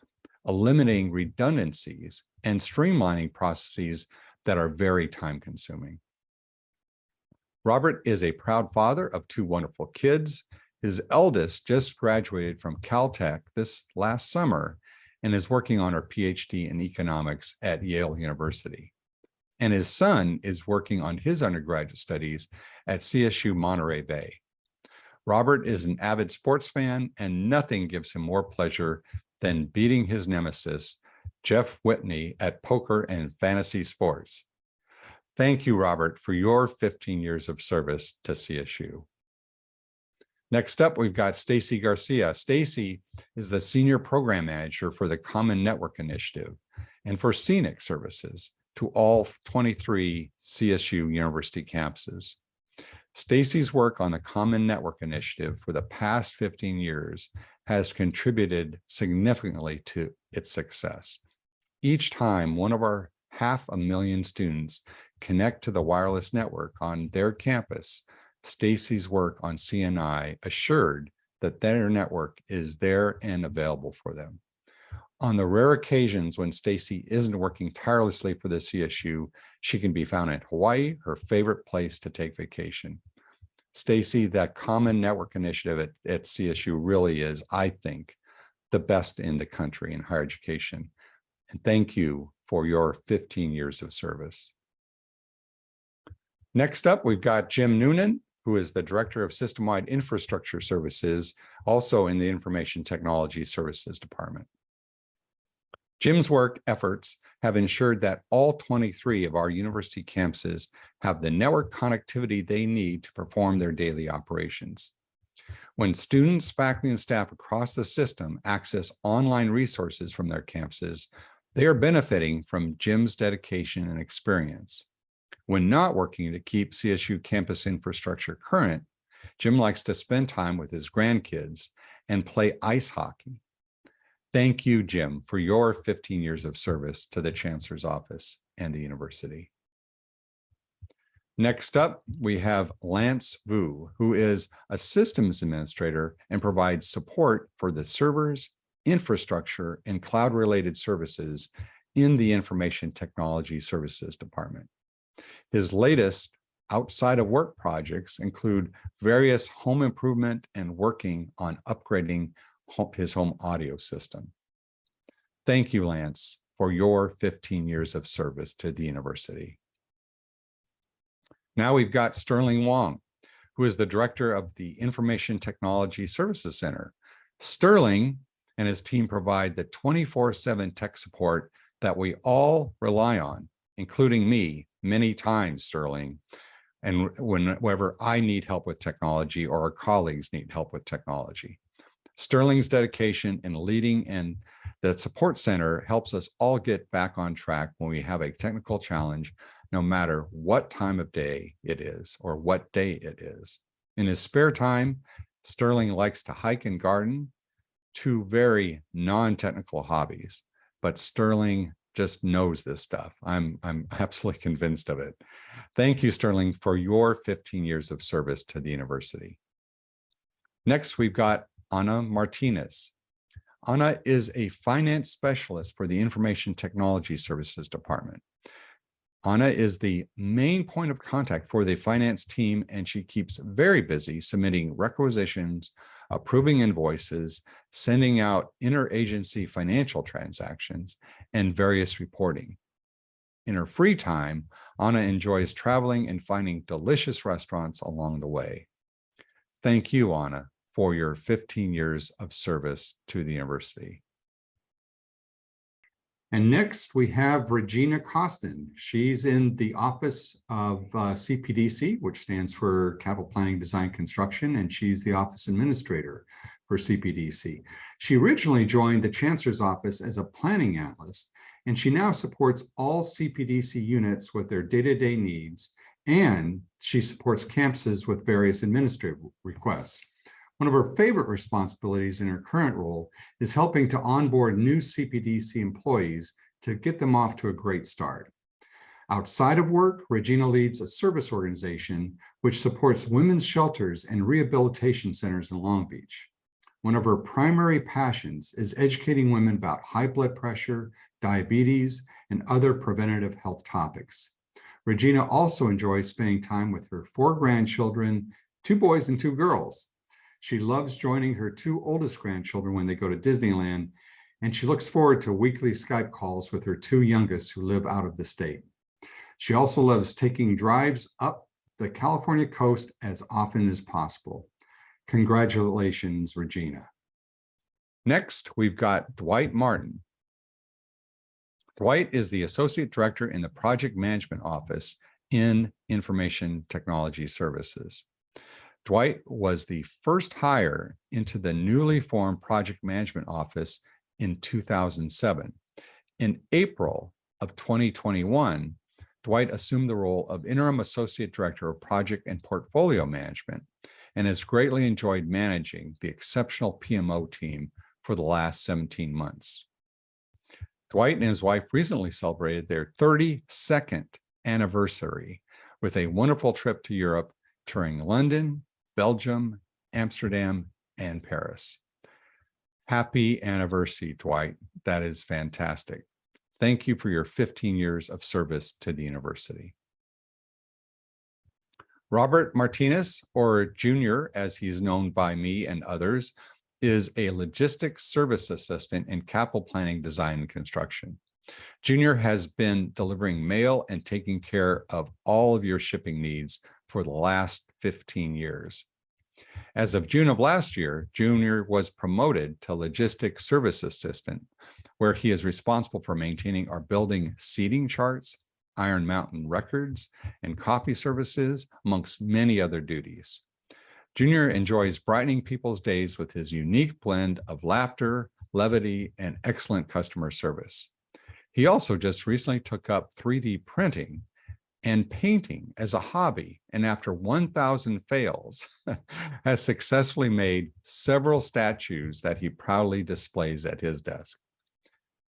eliminating redundancies, and streamlining processes that are very time-consuming. Robert is a proud father of 2 wonderful kids. His eldest just graduated from Caltech this last summer and is working on her PhD in economics at Yale University. And his son is working on his undergraduate studies at CSU Monterey Bay. Robert is an avid sports fan, and nothing gives him more pleasure than beating his nemesis, Jeff Whitney, at poker and fantasy sports. Thank you, Robert, for your 15 years of service to CSU. Next up, we've got Stacy Garcia. Stacy is the Senior Program Manager for the Common Network Initiative and for scenic services to all 23 CSU University campuses. Stacy's work on the Common Network Initiative for the past 15 years has contributed significantly to its success. Each time one of our 500,000 students connect to the wireless network on their campus, Stacy's work on CNI assured that their network is there and available for them. On the rare occasions when Stacy isn't working tirelessly for the CSU, she can be found at Hawaii, her favorite place to take vacation. Stacy, that Common Network Initiative at CSU really is, I think, the best in the country in higher education. And thank you for your 15 years of service. Next up, we've got Jim Noonan, who is the Director of System-Wide Infrastructure Services, also in the Information Technology Services Department. Jim's work efforts have ensured that all 23 of our university campuses have the network connectivity they need to perform their daily operations. When students, faculty, and staff across the system access online resources from their campuses, they are benefiting from Jim's dedication and experience. When not working to keep CSU campus infrastructure current, Jim likes to spend time with his grandkids and play ice hockey. Thank you, Jim, for your 15 years of service to the Chancellor's Office and the university. Next up, we have Lance Vu, who is a systems administrator and provides support for the servers, infrastructure, and cloud-related services in the Information Technology Services Department. His latest outside of work projects include various home improvement and working on upgrading his home audio system. Thank you, Lance, for your 15 years of service to the university. Now we've got Sterling Wong, who is the director of the Information Technology Services Center. Sterling and his team provide the 24/7 tech support that we all rely on, including me, many times, Sterling. And whenever I need help with technology or our colleagues need help with technology. Sterling's dedication in leading and the support center helps us all get back on track when we have a technical challenge, no matter what time of day it is or what day it is. In his spare time, Sterling likes to hike and garden, 2 very non-technical hobbies, but Sterling just knows this stuff. I'm absolutely convinced of it. Thank you, Sterling, for your 15 years of service to the university. Next, we've got Ana Martinez. Ana is a finance specialist for the Information Technology Services Department. Anna is the main point of contact for the finance team, and she keeps very busy submitting requisitions, approving invoices, sending out interagency financial transactions, and various reporting. In her free time, Anna enjoys traveling and finding delicious restaurants along the way. Thank you, Anna, for your 15 years of service to the university. And next we have Regina Costin. She's in the Office of CPDC, which stands for Capital Planning, Design, Construction, and she's the Office Administrator for CPDC. She originally joined the Chancellor's Office as a planning analyst, and she now supports all CPDC units with their day-to-day needs, and she supports campuses with various administrative requests. One of her favorite responsibilities in her current role is helping to onboard new CPDC employees to get them off to a great start. Outside of work, Regina leads a service organization which supports women's shelters and rehabilitation centers in Long Beach. One of her primary passions is educating women about high blood pressure, diabetes, and other preventative health topics. Regina also enjoys spending time with her 4 grandchildren, 2 boys and 2 girls. She loves joining her 2 oldest grandchildren when they go to Disneyland, and she looks forward to weekly Skype calls with her 2 youngest who live out of the state. She also loves taking drives up the California coast as often as possible. Congratulations, Regina. Next, we've got Dwight Martin. Dwight is the Associate Director in the Project Management Office in Information Technology Services. Dwight was the first hire into the newly formed Project Management Office in 2007. In April of 2021, Dwight assumed the role of Interim Associate Director of Project and Portfolio Management and has greatly enjoyed managing the exceptional PMO team for the last 17 months. Dwight and his wife recently celebrated their 32nd anniversary with a wonderful trip to Europe, touring London, Belgium, Amsterdam, and Paris. Happy anniversary, Dwight. That is fantastic. Thank you for your 15 years of service to the university. Robert Martinez, or Junior, as he's known by me and others, is a logistics service assistant in capital planning, design, and construction. Junior has been delivering mail and taking care of all of your shipping needs for the last 15 years. As of June of last year, Junior was promoted to logistics service assistant, where he is responsible for maintaining our building seating charts, Iron Mountain records, and copy services, amongst many other duties. Junior enjoys brightening people's days with his unique blend of laughter, levity, and excellent customer service. He also just recently took up 3D printing and painting as a hobby, and after 1,000 fails, has successfully made several statues that he proudly displays at his desk.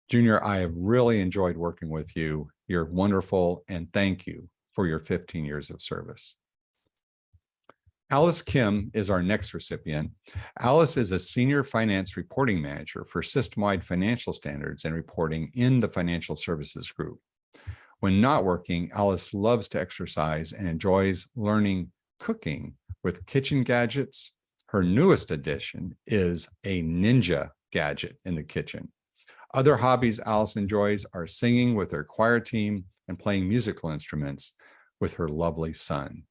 Junior, I have really enjoyed working with you. You're wonderful, and thank you for your 15 years of service. Alice Kim is our next recipient. Alice is a senior finance reporting manager for system-wide financial standards and reporting in the financial services group. When not working, Alice loves to exercise and enjoys learning cooking with kitchen gadgets. Her newest addition is a ninja gadget in the kitchen. Other hobbies Alice enjoys are singing with her choir team and playing musical instruments with her lovely son.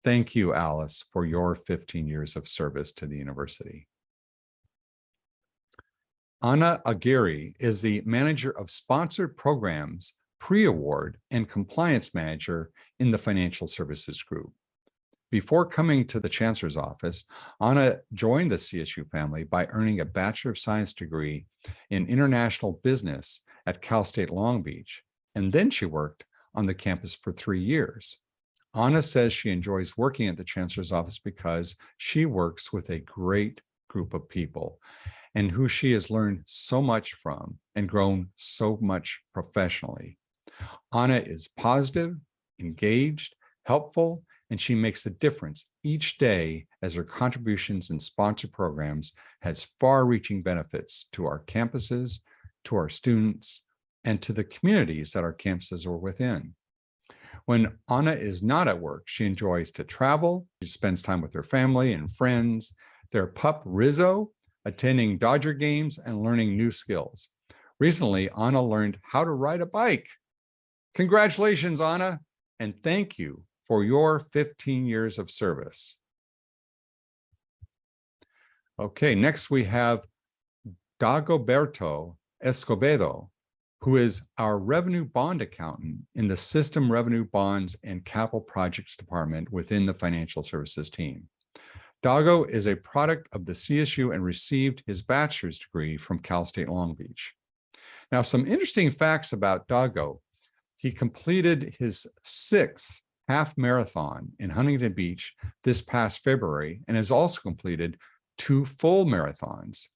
Thank you, Alice, for your 15 years of service to the university. Anna Aguirre is the manager of sponsored programs, pre-award, and compliance manager in the financial services group. Before coming to the Chancellor's office, Anna joined the CSU family by earning a Bachelor of Science degree in international business at Cal State Long Beach, and then she worked on the campus for 3 years. Anna says she enjoys working at the Chancellor's office because she works with a great group of people and who she has learned so much from and grown so much professionally. Anna is positive, engaged, helpful, and she makes a difference each day as her contributions and sponsor programs has far-reaching benefits to our campuses, to our students, and to the communities that our campuses are within. When Anna is not at work, she enjoys to travel. She spends time with her family and friends, their pup Rizzo, attending Dodger games and learning new skills. Recently, Anna learned how to ride a bike. Congratulations, Anna, and thank you for your 15 years of service. Okay, next we have Dagoberto Escobedo, who is our revenue bond accountant in the System Revenue Bonds and Capital Projects Department within the Financial Services team. Dago is a product of the CSU and received his bachelor's degree from Cal State Long Beach. Now, some interesting facts about Dago. He completed his 6th half marathon in Huntington Beach this past February and has also completed 2 full marathons.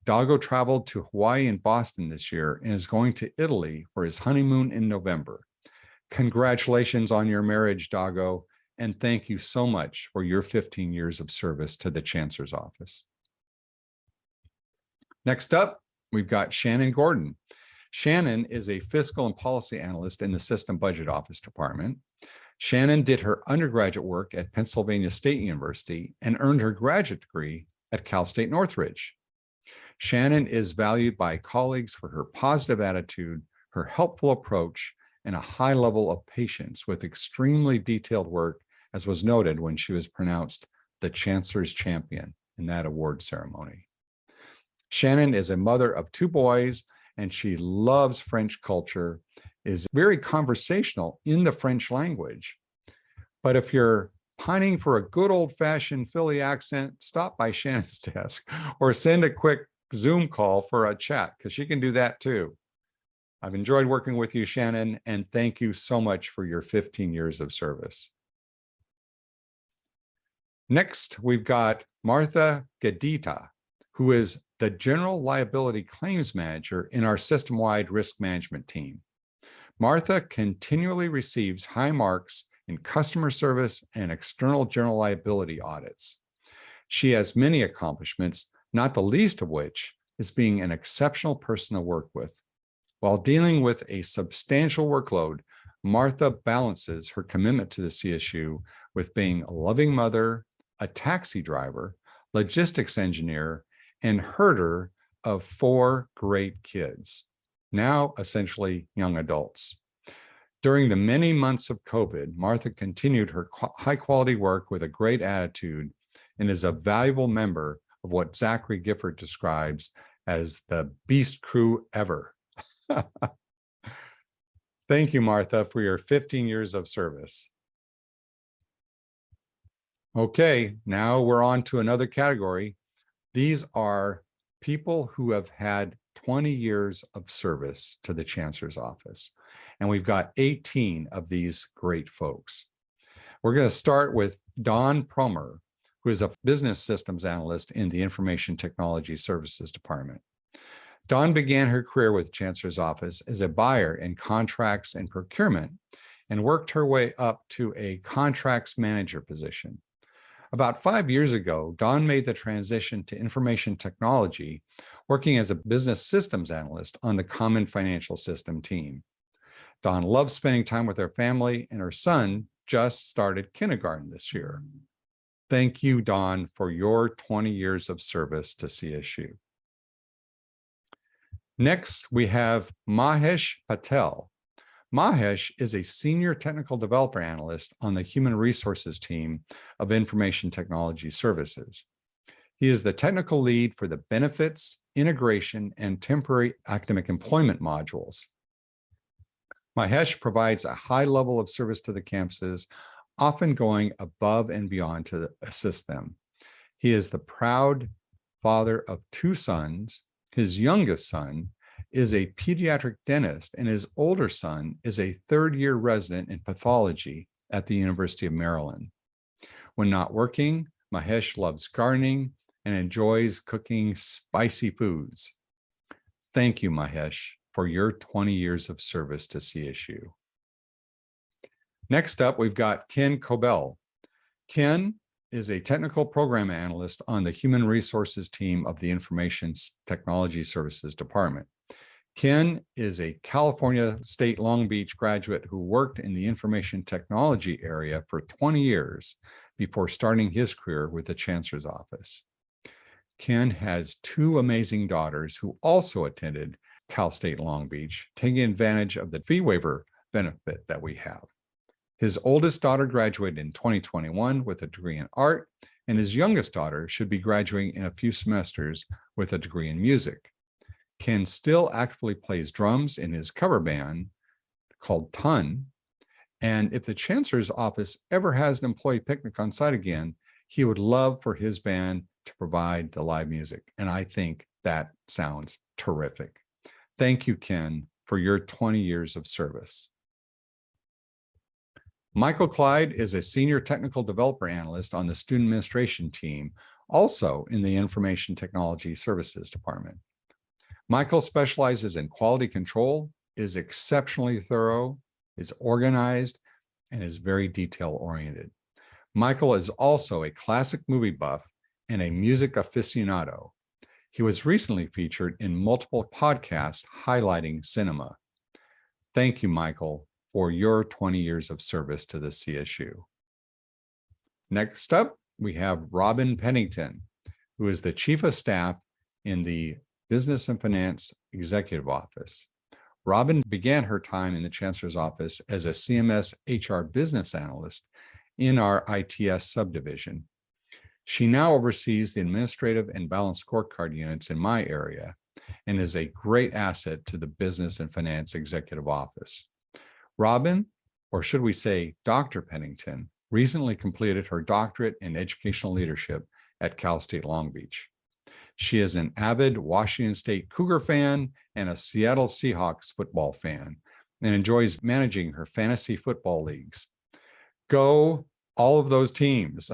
Dago traveled to Hawaii and Boston this year and is going to Italy for his honeymoon in November. Congratulations on your marriage, Dago, and thank you so much for your 15 years of service to the Chancellor's Office. Next up, we've got Shannon Gordon. Shannon is a fiscal and policy analyst in the System Budget Office Department. Shannon did her undergraduate work at Pennsylvania State University and earned her graduate degree at Cal State Northridge. Shannon is valued by colleagues for her positive attitude, her helpful approach, and a high level of patience with extremely detailed work, as was noted when she was pronounced the Chancellor's Champion in that award ceremony. Shannon is a mother of 2 boys, and she loves French culture, is very conversational in the French language. But if you're pining for a good old-fashioned Philly accent, stop by Shannon's desk or send a quick Zoom call for a chat, because she can do that too. I've enjoyed working with you, Shannon, and thank you so much for your 15 years of service. Next, we've got Martha Gadita, who is the General Liability Claims Manager in our system-wide risk management team. Martha continually receives high marks in customer service and external general liability audits. She has many accomplishments, not the least of which is being an exceptional person to work with. While dealing with a substantial workload, Martha balances her commitment to the CSU with being a loving mother, a taxi driver, logistics engineer, and herder of 4 great kids, now essentially young adults. During the many months of COVID, Martha continued her high-quality work with a great attitude and is a valuable member of what Zachary Gifford describes as the best crew ever. Thank you, Martha, for your 15 years of service. Okay, now we're on to another category. These are people who have had 20 years of service to the Chancellor's Office. And we've got 18 of these great folks. We're going to start with Dawn Promer, who is a business systems analyst in the Information Technology Services Department. Dawn began her career with Chancellor's Office as a buyer in contracts and procurement and worked her way up to a contracts manager position. About 5 years ago, Dawn made the transition to information technology, working as a business systems analyst on the Common Financial System team. Dawn loves spending time with her family, and her son just started kindergarten this year. Thank you, Dawn, for your 20 years of service to CSU. Next, we have Mahesh Patel. Mahesh is a senior technical developer analyst on the human resources team of Information Technology Services. He is the technical lead for the benefits, integration, and temporary academic employment modules. Mahesh provides a high level of service to the campuses, often going above and beyond to assist them. He is the proud father of 2 sons. His youngest son is a pediatric dentist, and his older son is a 3rd-year resident in pathology at the University of Maryland. When not working, Mahesh loves gardening and enjoys cooking spicy foods. Thank you, Mahesh, for your 20 years of service to CSU. Next up, we've got Ken Cobell. Ken is a technical program analyst on the human resources team of the Information Technology Services Department. Ken is a California State Long Beach graduate who worked in the information technology area for 20 years before starting his career with the Chancellor's Office. Ken has two amazing daughters who also attended Cal State Long Beach, taking advantage of the fee waiver benefit that we have. His oldest daughter graduated in 2021 with a degree in art, and his youngest daughter should be graduating in a few semesters with a degree in music. Ken still actively plays drums in his cover band called Ton. And if the Chancellor's Office ever has an employee picnic on site again, he would love for his band to provide the live music. And I think that sounds terrific. Thank you, Ken, for your 20 years of service. Michael Clyde is a senior technical developer analyst on the student administration team, also in the Information Technology Services Department. Michael specializes in quality control, is exceptionally thorough, is organized, and is very detail-oriented. Michael is also a classic movie buff and a music aficionado. He was recently featured in multiple podcasts highlighting cinema. Thank you, Michael, for your 20 years of service to the CSU. Next up, we have Robin Pennington, who is the Chief of Staff in the Business and Finance Executive Office. Robin began her time in the Chancellor's Office as a CMS HR business analyst in our ITS subdivision. She now oversees the administrative and balanced scorecard units in my area and is a great asset to the Business and Finance Executive Office. Robin, or should we say Dr. Pennington, recently completed her doctorate in educational leadership at Cal State Long Beach. She is an avid Washington State Cougar fan and a Seattle Seahawks football fan, and enjoys managing her fantasy football leagues. Go all of those teams.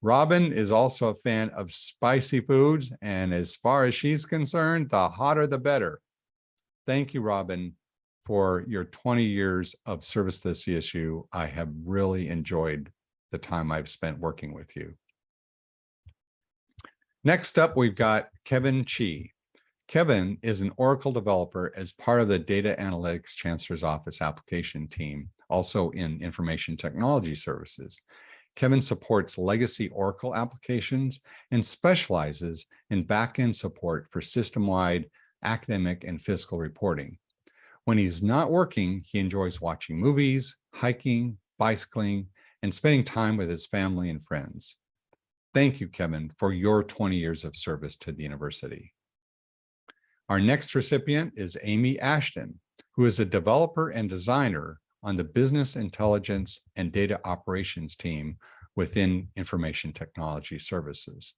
Robin is also a fan of spicy foods, and as far as she's concerned, the hotter the better. Thank you, Robin, for your 20 years of service to the CSU. I have really enjoyed the time I've spent working with you. Next up, we've got Kevin Chi. Kevin is an Oracle developer as part of the Data Analytics Chancellor's Office application team, also in Information Technology Services. Kevin supports legacy Oracle applications and specializes in back-end support for system-wide academic and fiscal reporting. When he's not working, he enjoys watching movies, hiking, bicycling, and spending time with his family and friends. Thank you, Kevin, for your 20 years of service to the university. Our next recipient is Amy Ashton, who is a developer and designer on the Business Intelligence and Data Operations team within Information Technology Services.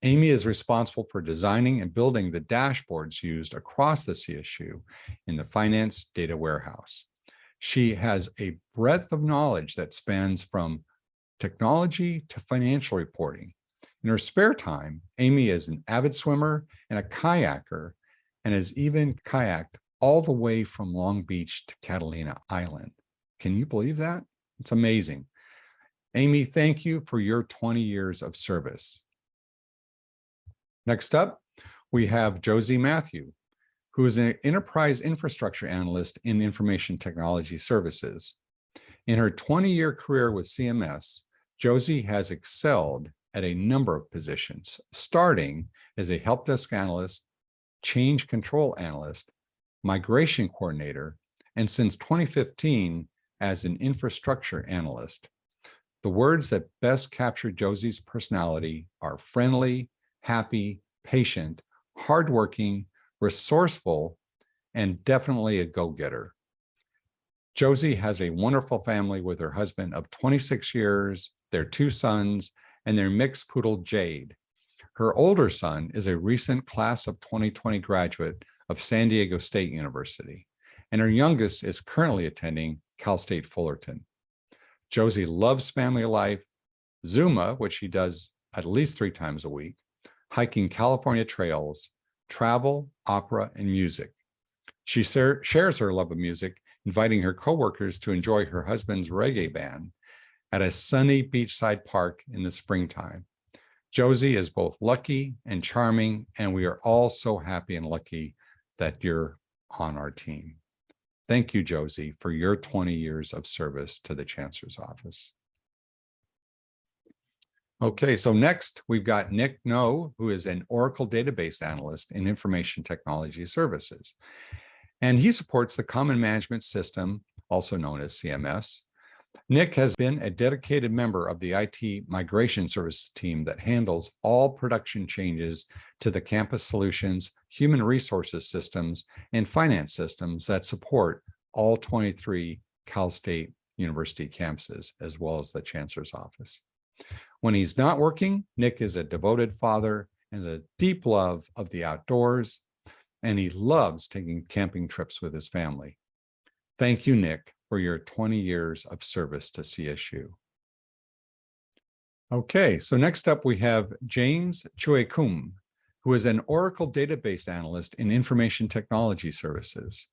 Amy is responsible for designing and building the dashboards used across the CSU in the finance data warehouse. She has a breadth of knowledge that spans from technology to financial reporting. In her spare time, Amy is an avid swimmer and a kayaker, and has even kayaked all the way from Long Beach to Catalina Island. Can you believe that? It's amazing. Amy, thank you for your 20 years of service. Next up, we have Josie Matthew, who is an enterprise infrastructure analyst in Information Technology Services. In her 20-year career with CMS, Josie has excelled at a number of positions, starting as a help desk analyst, change control analyst, migration coordinator, and since 2015 as an infrastructure analyst. The words that best capture Josie's personality are friendly, happy, patient, hardworking, resourceful, and definitely a go-getter. Josie has a wonderful family with her husband of 26 years, their two sons, and their mixed poodle, Jade. Her older son is a recent class of 2020 graduate of San Diego State University, and her youngest is currently attending Cal State Fullerton. Josie loves family life, Zuma, which she does at least 3 times a week, hiking California trails, travel, opera, and music. She shares her love of music, inviting her coworkers to enjoy her husband's reggae band at a sunny beachside park in the springtime. Josie is both lucky and charming, and we are all so happy and lucky that you're on our team. Thank you, Josie, for your 20 years of service to the Chancellor's Office. Okay, so next we've got Nick No, who is an Oracle database analyst in information technology services. And he supports the Common Management System, also known as CMS. Nick has been a dedicated member of the IT migration services team that handles all production changes to the campus solutions, human resources systems, and finance systems that support all 23 Cal State University campuses, as well as the Chancellor's Office. When he's not working, Nick is a devoted father and has a deep love of the outdoors, and he loves taking camping trips with his family. Thank you, Nick, for your 20 years of service to CSU. Okay, so next up we have James Chuekum, who is an Oracle database analyst in information technology services.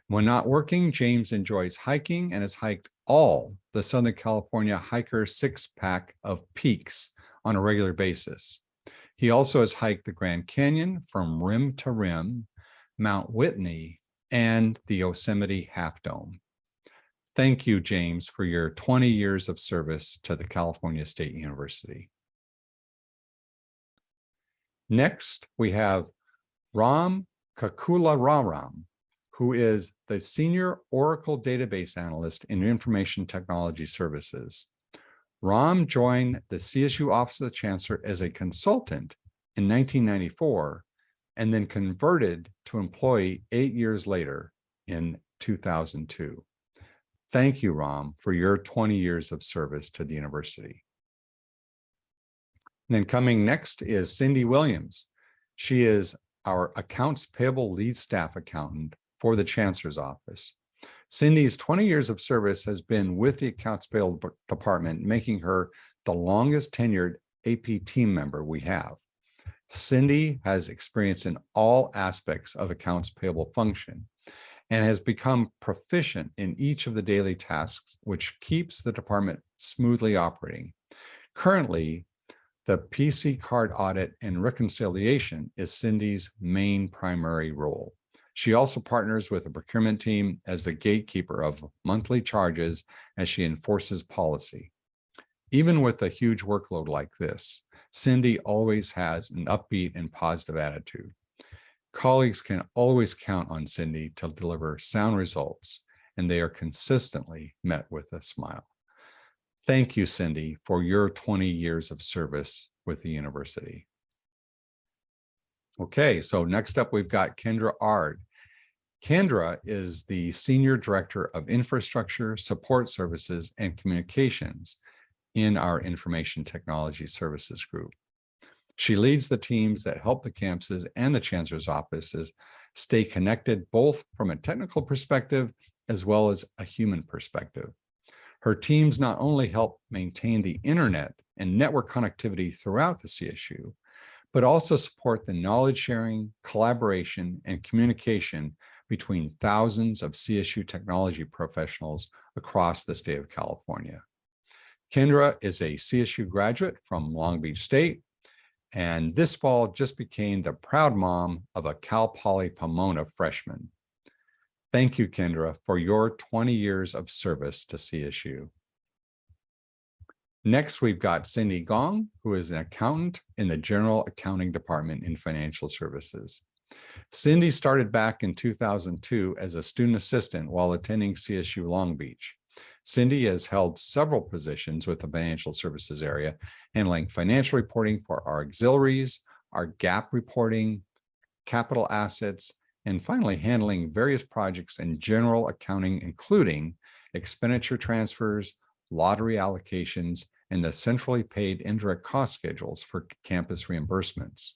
When not working, James enjoys hiking and has hiked all the Southern California Hiker 6-pack of peaks on a regular basis. He also has hiked the Grand Canyon from rim to rim, Mount Whitney, and the Yosemite Half Dome. Thank you, James, for your 20 years of service to the California State University. Next, we have Ram Kakulararam, who is the Senior Oracle Database Analyst in Information Technology Services. Ram joined the CSU Office of the Chancellor as a consultant in 1994, and then converted to employee 8 years later in 2002. Thank you, Ram, for your 20 years of service to the university. And then coming next is Cindy Williams. She is our Accounts Payable Lead Staff Accountant for the Chancellor's Office. Cindy's 20 years of service has been with the Accounts Payable Department, making her the longest tenured AP team member we have. Cindy has experience in all aspects of accounts payable function and has become proficient in each of the daily tasks, which keeps the department smoothly operating. Currently, the PC card audit and reconciliation is Cindy's main primary role. She also partners with the procurement team as the gatekeeper of monthly charges as she enforces policy. Even with a huge workload like this, Cindy always has an upbeat and positive attitude. Colleagues can always count on Cindy to deliver sound results, and they are consistently met with a smile. Thank you, Cindy, for your 20 years of service with the university. Okay, so next up, we've got Kendra Ard. Kendra is the Senior Director of Infrastructure, Support Services, and Communications in our Information Technology Services group. She leads the teams that help the campuses and the Chancellor's offices stay connected, both from a technical perspective as well as a human perspective. Her teams not only help maintain the internet and network connectivity throughout the CSU, but also support the knowledge sharing, collaboration, and communication between thousands of CSU technology professionals across the state of California. Kendra is a CSU graduate from Long Beach State, and this fall just became the proud mom of a Cal Poly Pomona freshman. Thank you, Kendra, for your 20 years of service to CSU. Next, we've got Cindy Gong, who is an accountant in the General Accounting Department in Financial Services. Cindy started back in 2002 as a student assistant while attending CSU Long Beach. Cindy has held several positions with the financial services area, handling financial reporting for our auxiliaries, our GAAP reporting, capital assets, and finally handling various projects in general accounting, including expenditure transfers, lottery allocations, and the centrally paid indirect cost schedules for campus reimbursements.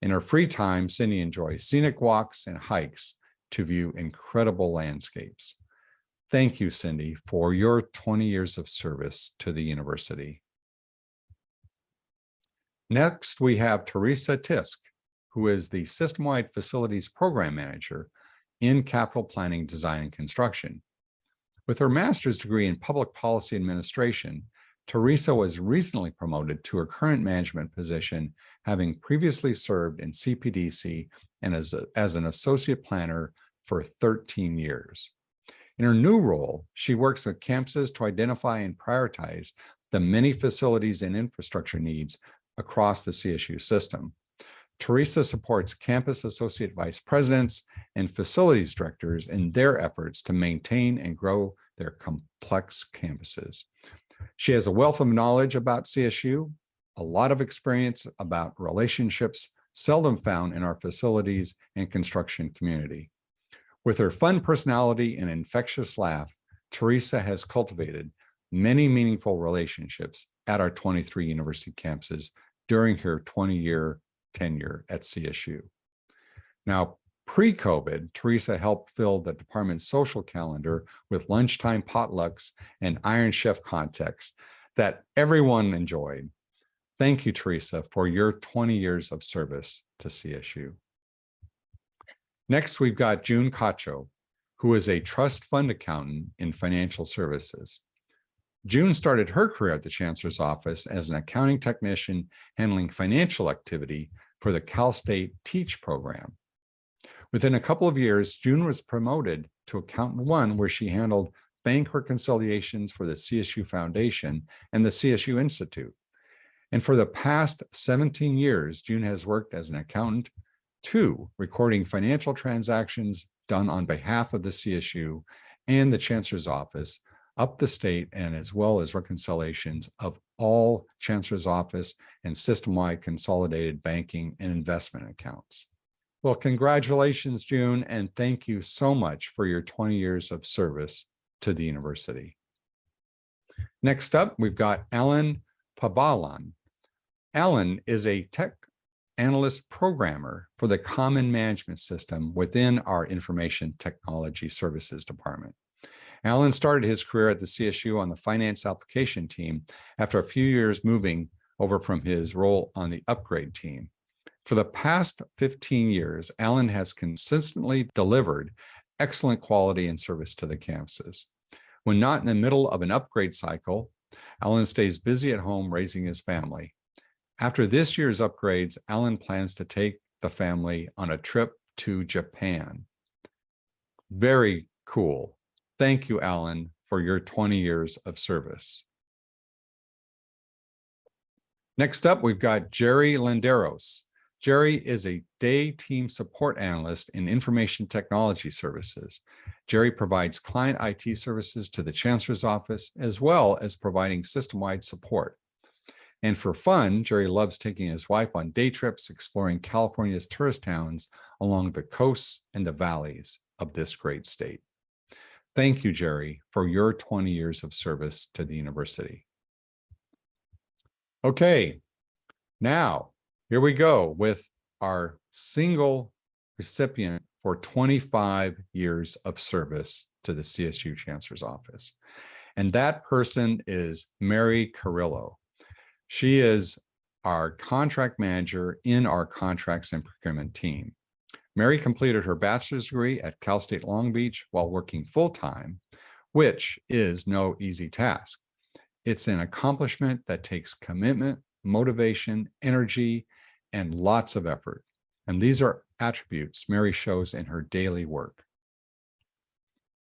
In her free time, Cindy enjoys scenic walks and hikes to view incredible landscapes. Thank you, Cindy, for your 20 years of service to the university. Next, we have Teresa Tisk, who is the System-Wide Facilities Program Manager in Capital Planning, Design, and Construction. With her master's degree in Public Policy Administration, Teresa was recently promoted to her current management position, having previously served in CPDC and as an associate planner for 13 years. In her new role, she works with campuses to identify and prioritize the many facilities and infrastructure needs across the CSU system. Teresa supports campus associate vice presidents and facilities directors in their efforts to maintain and grow their complex campuses. She has a wealth of knowledge about CSU, a lot of experience about relationships seldom found in our facilities and construction community. With her fun personality and infectious laugh, Teresa has cultivated many meaningful relationships at our 23 university campuses during her 20-year tenure at CSU. Now, pre-COVID, Teresa helped fill the department's social calendar with lunchtime potlucks and Iron Chef contests that everyone enjoyed. Thank you, Teresa, for your 20 years of service to CSU. Next, we've got June Cacho, who is a trust fund accountant in financial services. June started her career at the Chancellor's Office as an accounting technician handling financial activity for the Cal State Teach program. Within a couple of years, June was promoted to Accountant 1, where she handled bank reconciliations for the CSU Foundation and the CSU Institute. And for the past 17 years, June has worked as an Accountant 2, recording financial transactions done on behalf of the CSU and the Chancellor's Office up the state, and as well as reconciliations of all Chancellor's Office and system-wide consolidated banking and investment accounts. Well, congratulations, June, and thank you so much for your 20 years of service to the university. Next up, we've got Alan Pabalan. Alan is a tech analyst programmer for the Common Management System within our Information Technology Services Department. Alan started his career at the CSU on the finance application team after a few years moving over from his role on the upgrade team. For the past 15 years, Alan has consistently delivered excellent quality and service to the campuses. When not in the middle of an upgrade cycle, Alan stays busy at home raising his family. After this year's upgrades, Alan plans to take the family on a trip to Japan. Very cool. Thank you, Alan, for your 20 years of service. Next up, we've got Jerry Landeros. Jerry is a day team support analyst in information technology services. Jerry provides client IT services to the Chancellor's Office, as well as providing system-wide support. And for fun, Jerry loves taking his wife on day trips, exploring California's tourist towns along the coasts and the valleys of this great state. Thank you, Jerry, for your 20 years of service to the university. Okay, now here we go with our single recipient for 25 years of service to the CSU Chancellor's Office. And that person is Mary Carrillo. She is our contract manager in our contracts and procurement team. Mary completed her bachelor's degree at Cal State Long Beach while working full-time, which is no easy task. It's an accomplishment that takes commitment, motivation, energy, and lots of effort. And these are attributes Mary shows in her daily work.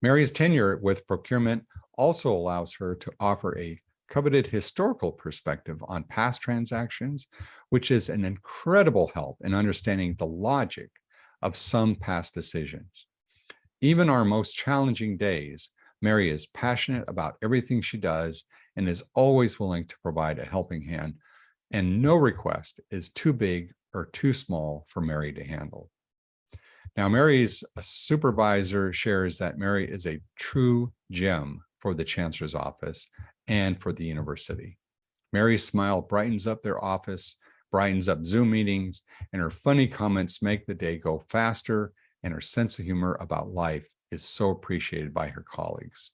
Mary's tenure with procurement also allows her to offer a coveted historical perspective on past transactions, which is an incredible help in understanding the logic of some past decisions. Even our most challenging days, Mary is passionate about everything she does and is always willing to provide a helping hand, and no request is too big or too small for Mary to handle. Now, Mary's supervisor shares that Mary is a true gem for the Chancellor's Office and for the university. Mary's smile brightens up their office, brightens up Zoom meetings, and her funny comments make the day go faster, and her sense of humor about life is so appreciated by her colleagues.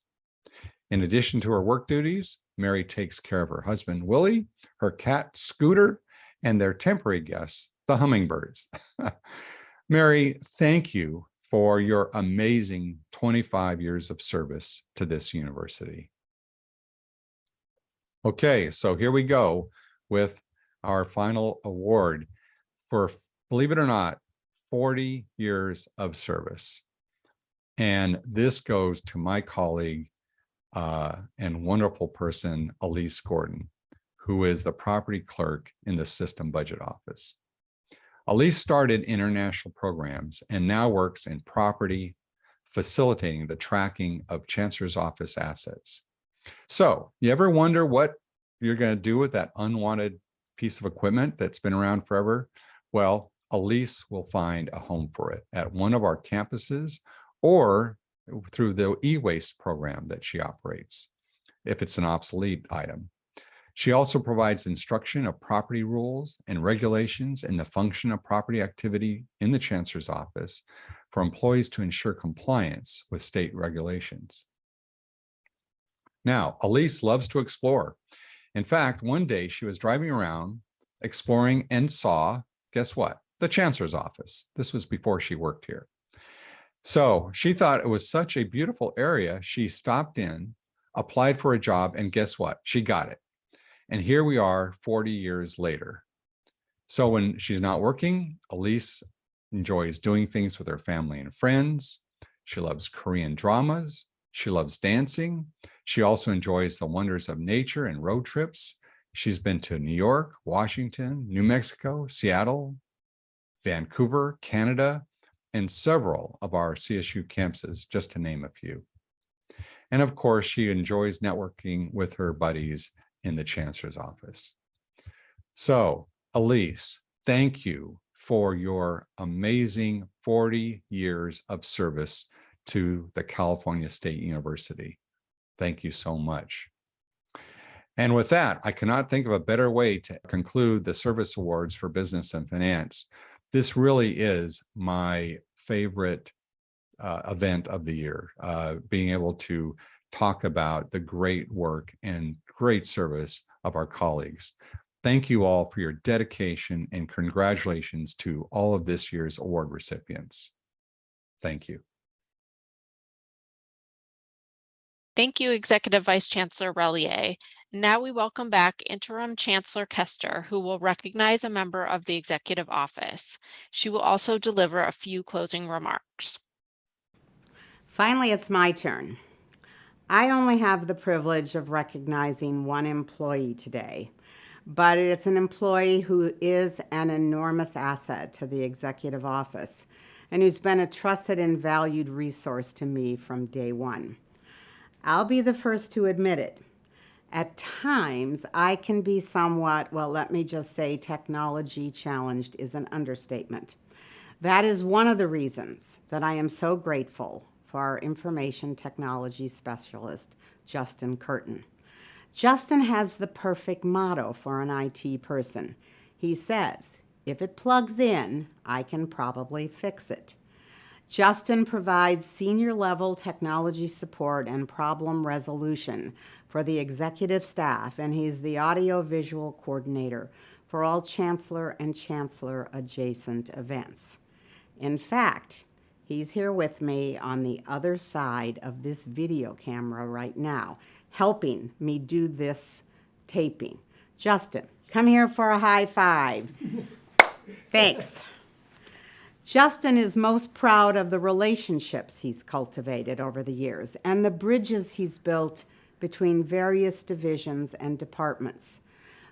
In addition to her work duties, Mary takes care of her husband, Willie, her cat, Scooter, and their temporary guests, the hummingbirds. Mary, thank you for your amazing 25 years of service to this university. Okay, so here we go with our final award for, believe it or not, 40 years of service. And this goes to my colleague and wonderful person, Elise Gordon, who is the property clerk in the system budget office. Elise started international programs and now works in property, facilitating the tracking of Chancellor's Office assets. So you ever wonder what you're going to do with that unwanted piece of equipment that's been around forever? Well, Elise will find a home for it at one of our campuses or through the e-waste program that she operates, if it's an obsolete item. She also provides instruction of property rules and regulations and the function of property activity in the Chancellor's Office for employees to ensure compliance with state regulations. Now, Elise loves to explore. In fact, one day she was driving around exploring and saw, guess what? The Chancellor's Office. This was before she worked here. So she thought it was such a beautiful area. She stopped in, applied for a job, and guess what? She got it. And here we are 40 years later. So when she's not working, Elise enjoys doing things with her family and friends. She loves Korean dramas. She loves dancing. She also enjoys the wonders of nature and road trips. She's been to New York, Washington, New Mexico, Seattle, Vancouver, Canada, and several of our CSU campuses, just to name a few. And of course, she enjoys networking with her buddies in the Chancellor's Office. So, Elise, thank you for your amazing 40 years of service to the California State University. Thank you so much. And with that, I cannot think of a better way to conclude the service awards for business and finance. This really is my favorite event of the year, being able to talk about the great work and great service of our colleagues. Thank you all for your dedication and congratulations to all of this year's award recipients. Thank you. Thank you, Executive Vice Chancellor Relier. Now we welcome back Interim Chancellor Kester, who will recognize a member of the Executive Office. She will also deliver a few closing remarks. Finally, it's my turn. I only have the privilege of recognizing one employee today, but it's an employee who is an enormous asset to the Executive Office and who's been a trusted and valued resource to me from day one. I'll be the first to admit it. At times, I can be somewhat, well, let me just say, technology challenged is an understatement. That is one of the reasons that I am so grateful for our information technology specialist, Justin Curtin. Justin has the perfect motto for an IT person. He says, if it plugs in, I can probably fix it. Justin provides senior-level technology support and problem resolution for the executive staff, and he's the audio-visual coordinator for all Chancellor and Chancellor-adjacent events. In fact, he's here with me on the other side of this video camera right now, helping me do this taping. Justin, come here for a high five. Thanks. Justin is most proud of the relationships he's cultivated over the years and the bridges he's built between various divisions and departments.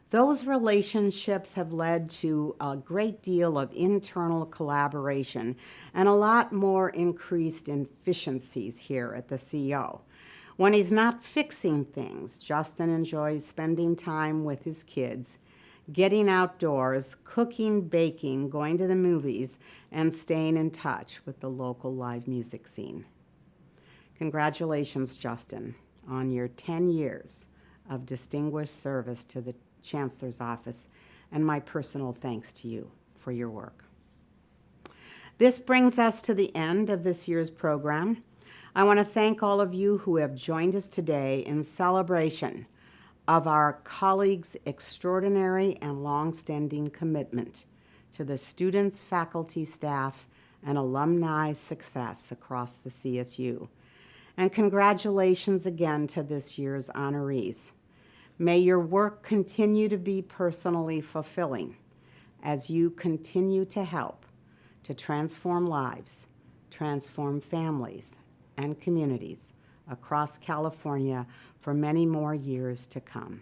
Those relationships have led to a great deal of internal collaboration and a lot more increased efficiencies here at the CO. When he's not fixing things, Justin enjoys spending time with his kids, getting outdoors, cooking, baking, going to the movies, and staying in touch with the local live music scene. Congratulations, Justin, on your 10 years of distinguished service to the Chancellor's Office, and my personal thanks to you for your work. This brings us to the end of this year's program. I want to thank all of you who have joined us today in celebration of our colleagues' extraordinary and long-standing commitment to the students, faculty, staff, and alumni success across the CSU. And congratulations again to this year's honorees. May your work continue to be personally fulfilling as you continue to help to transform lives, transform families and communities across California for many more years to come.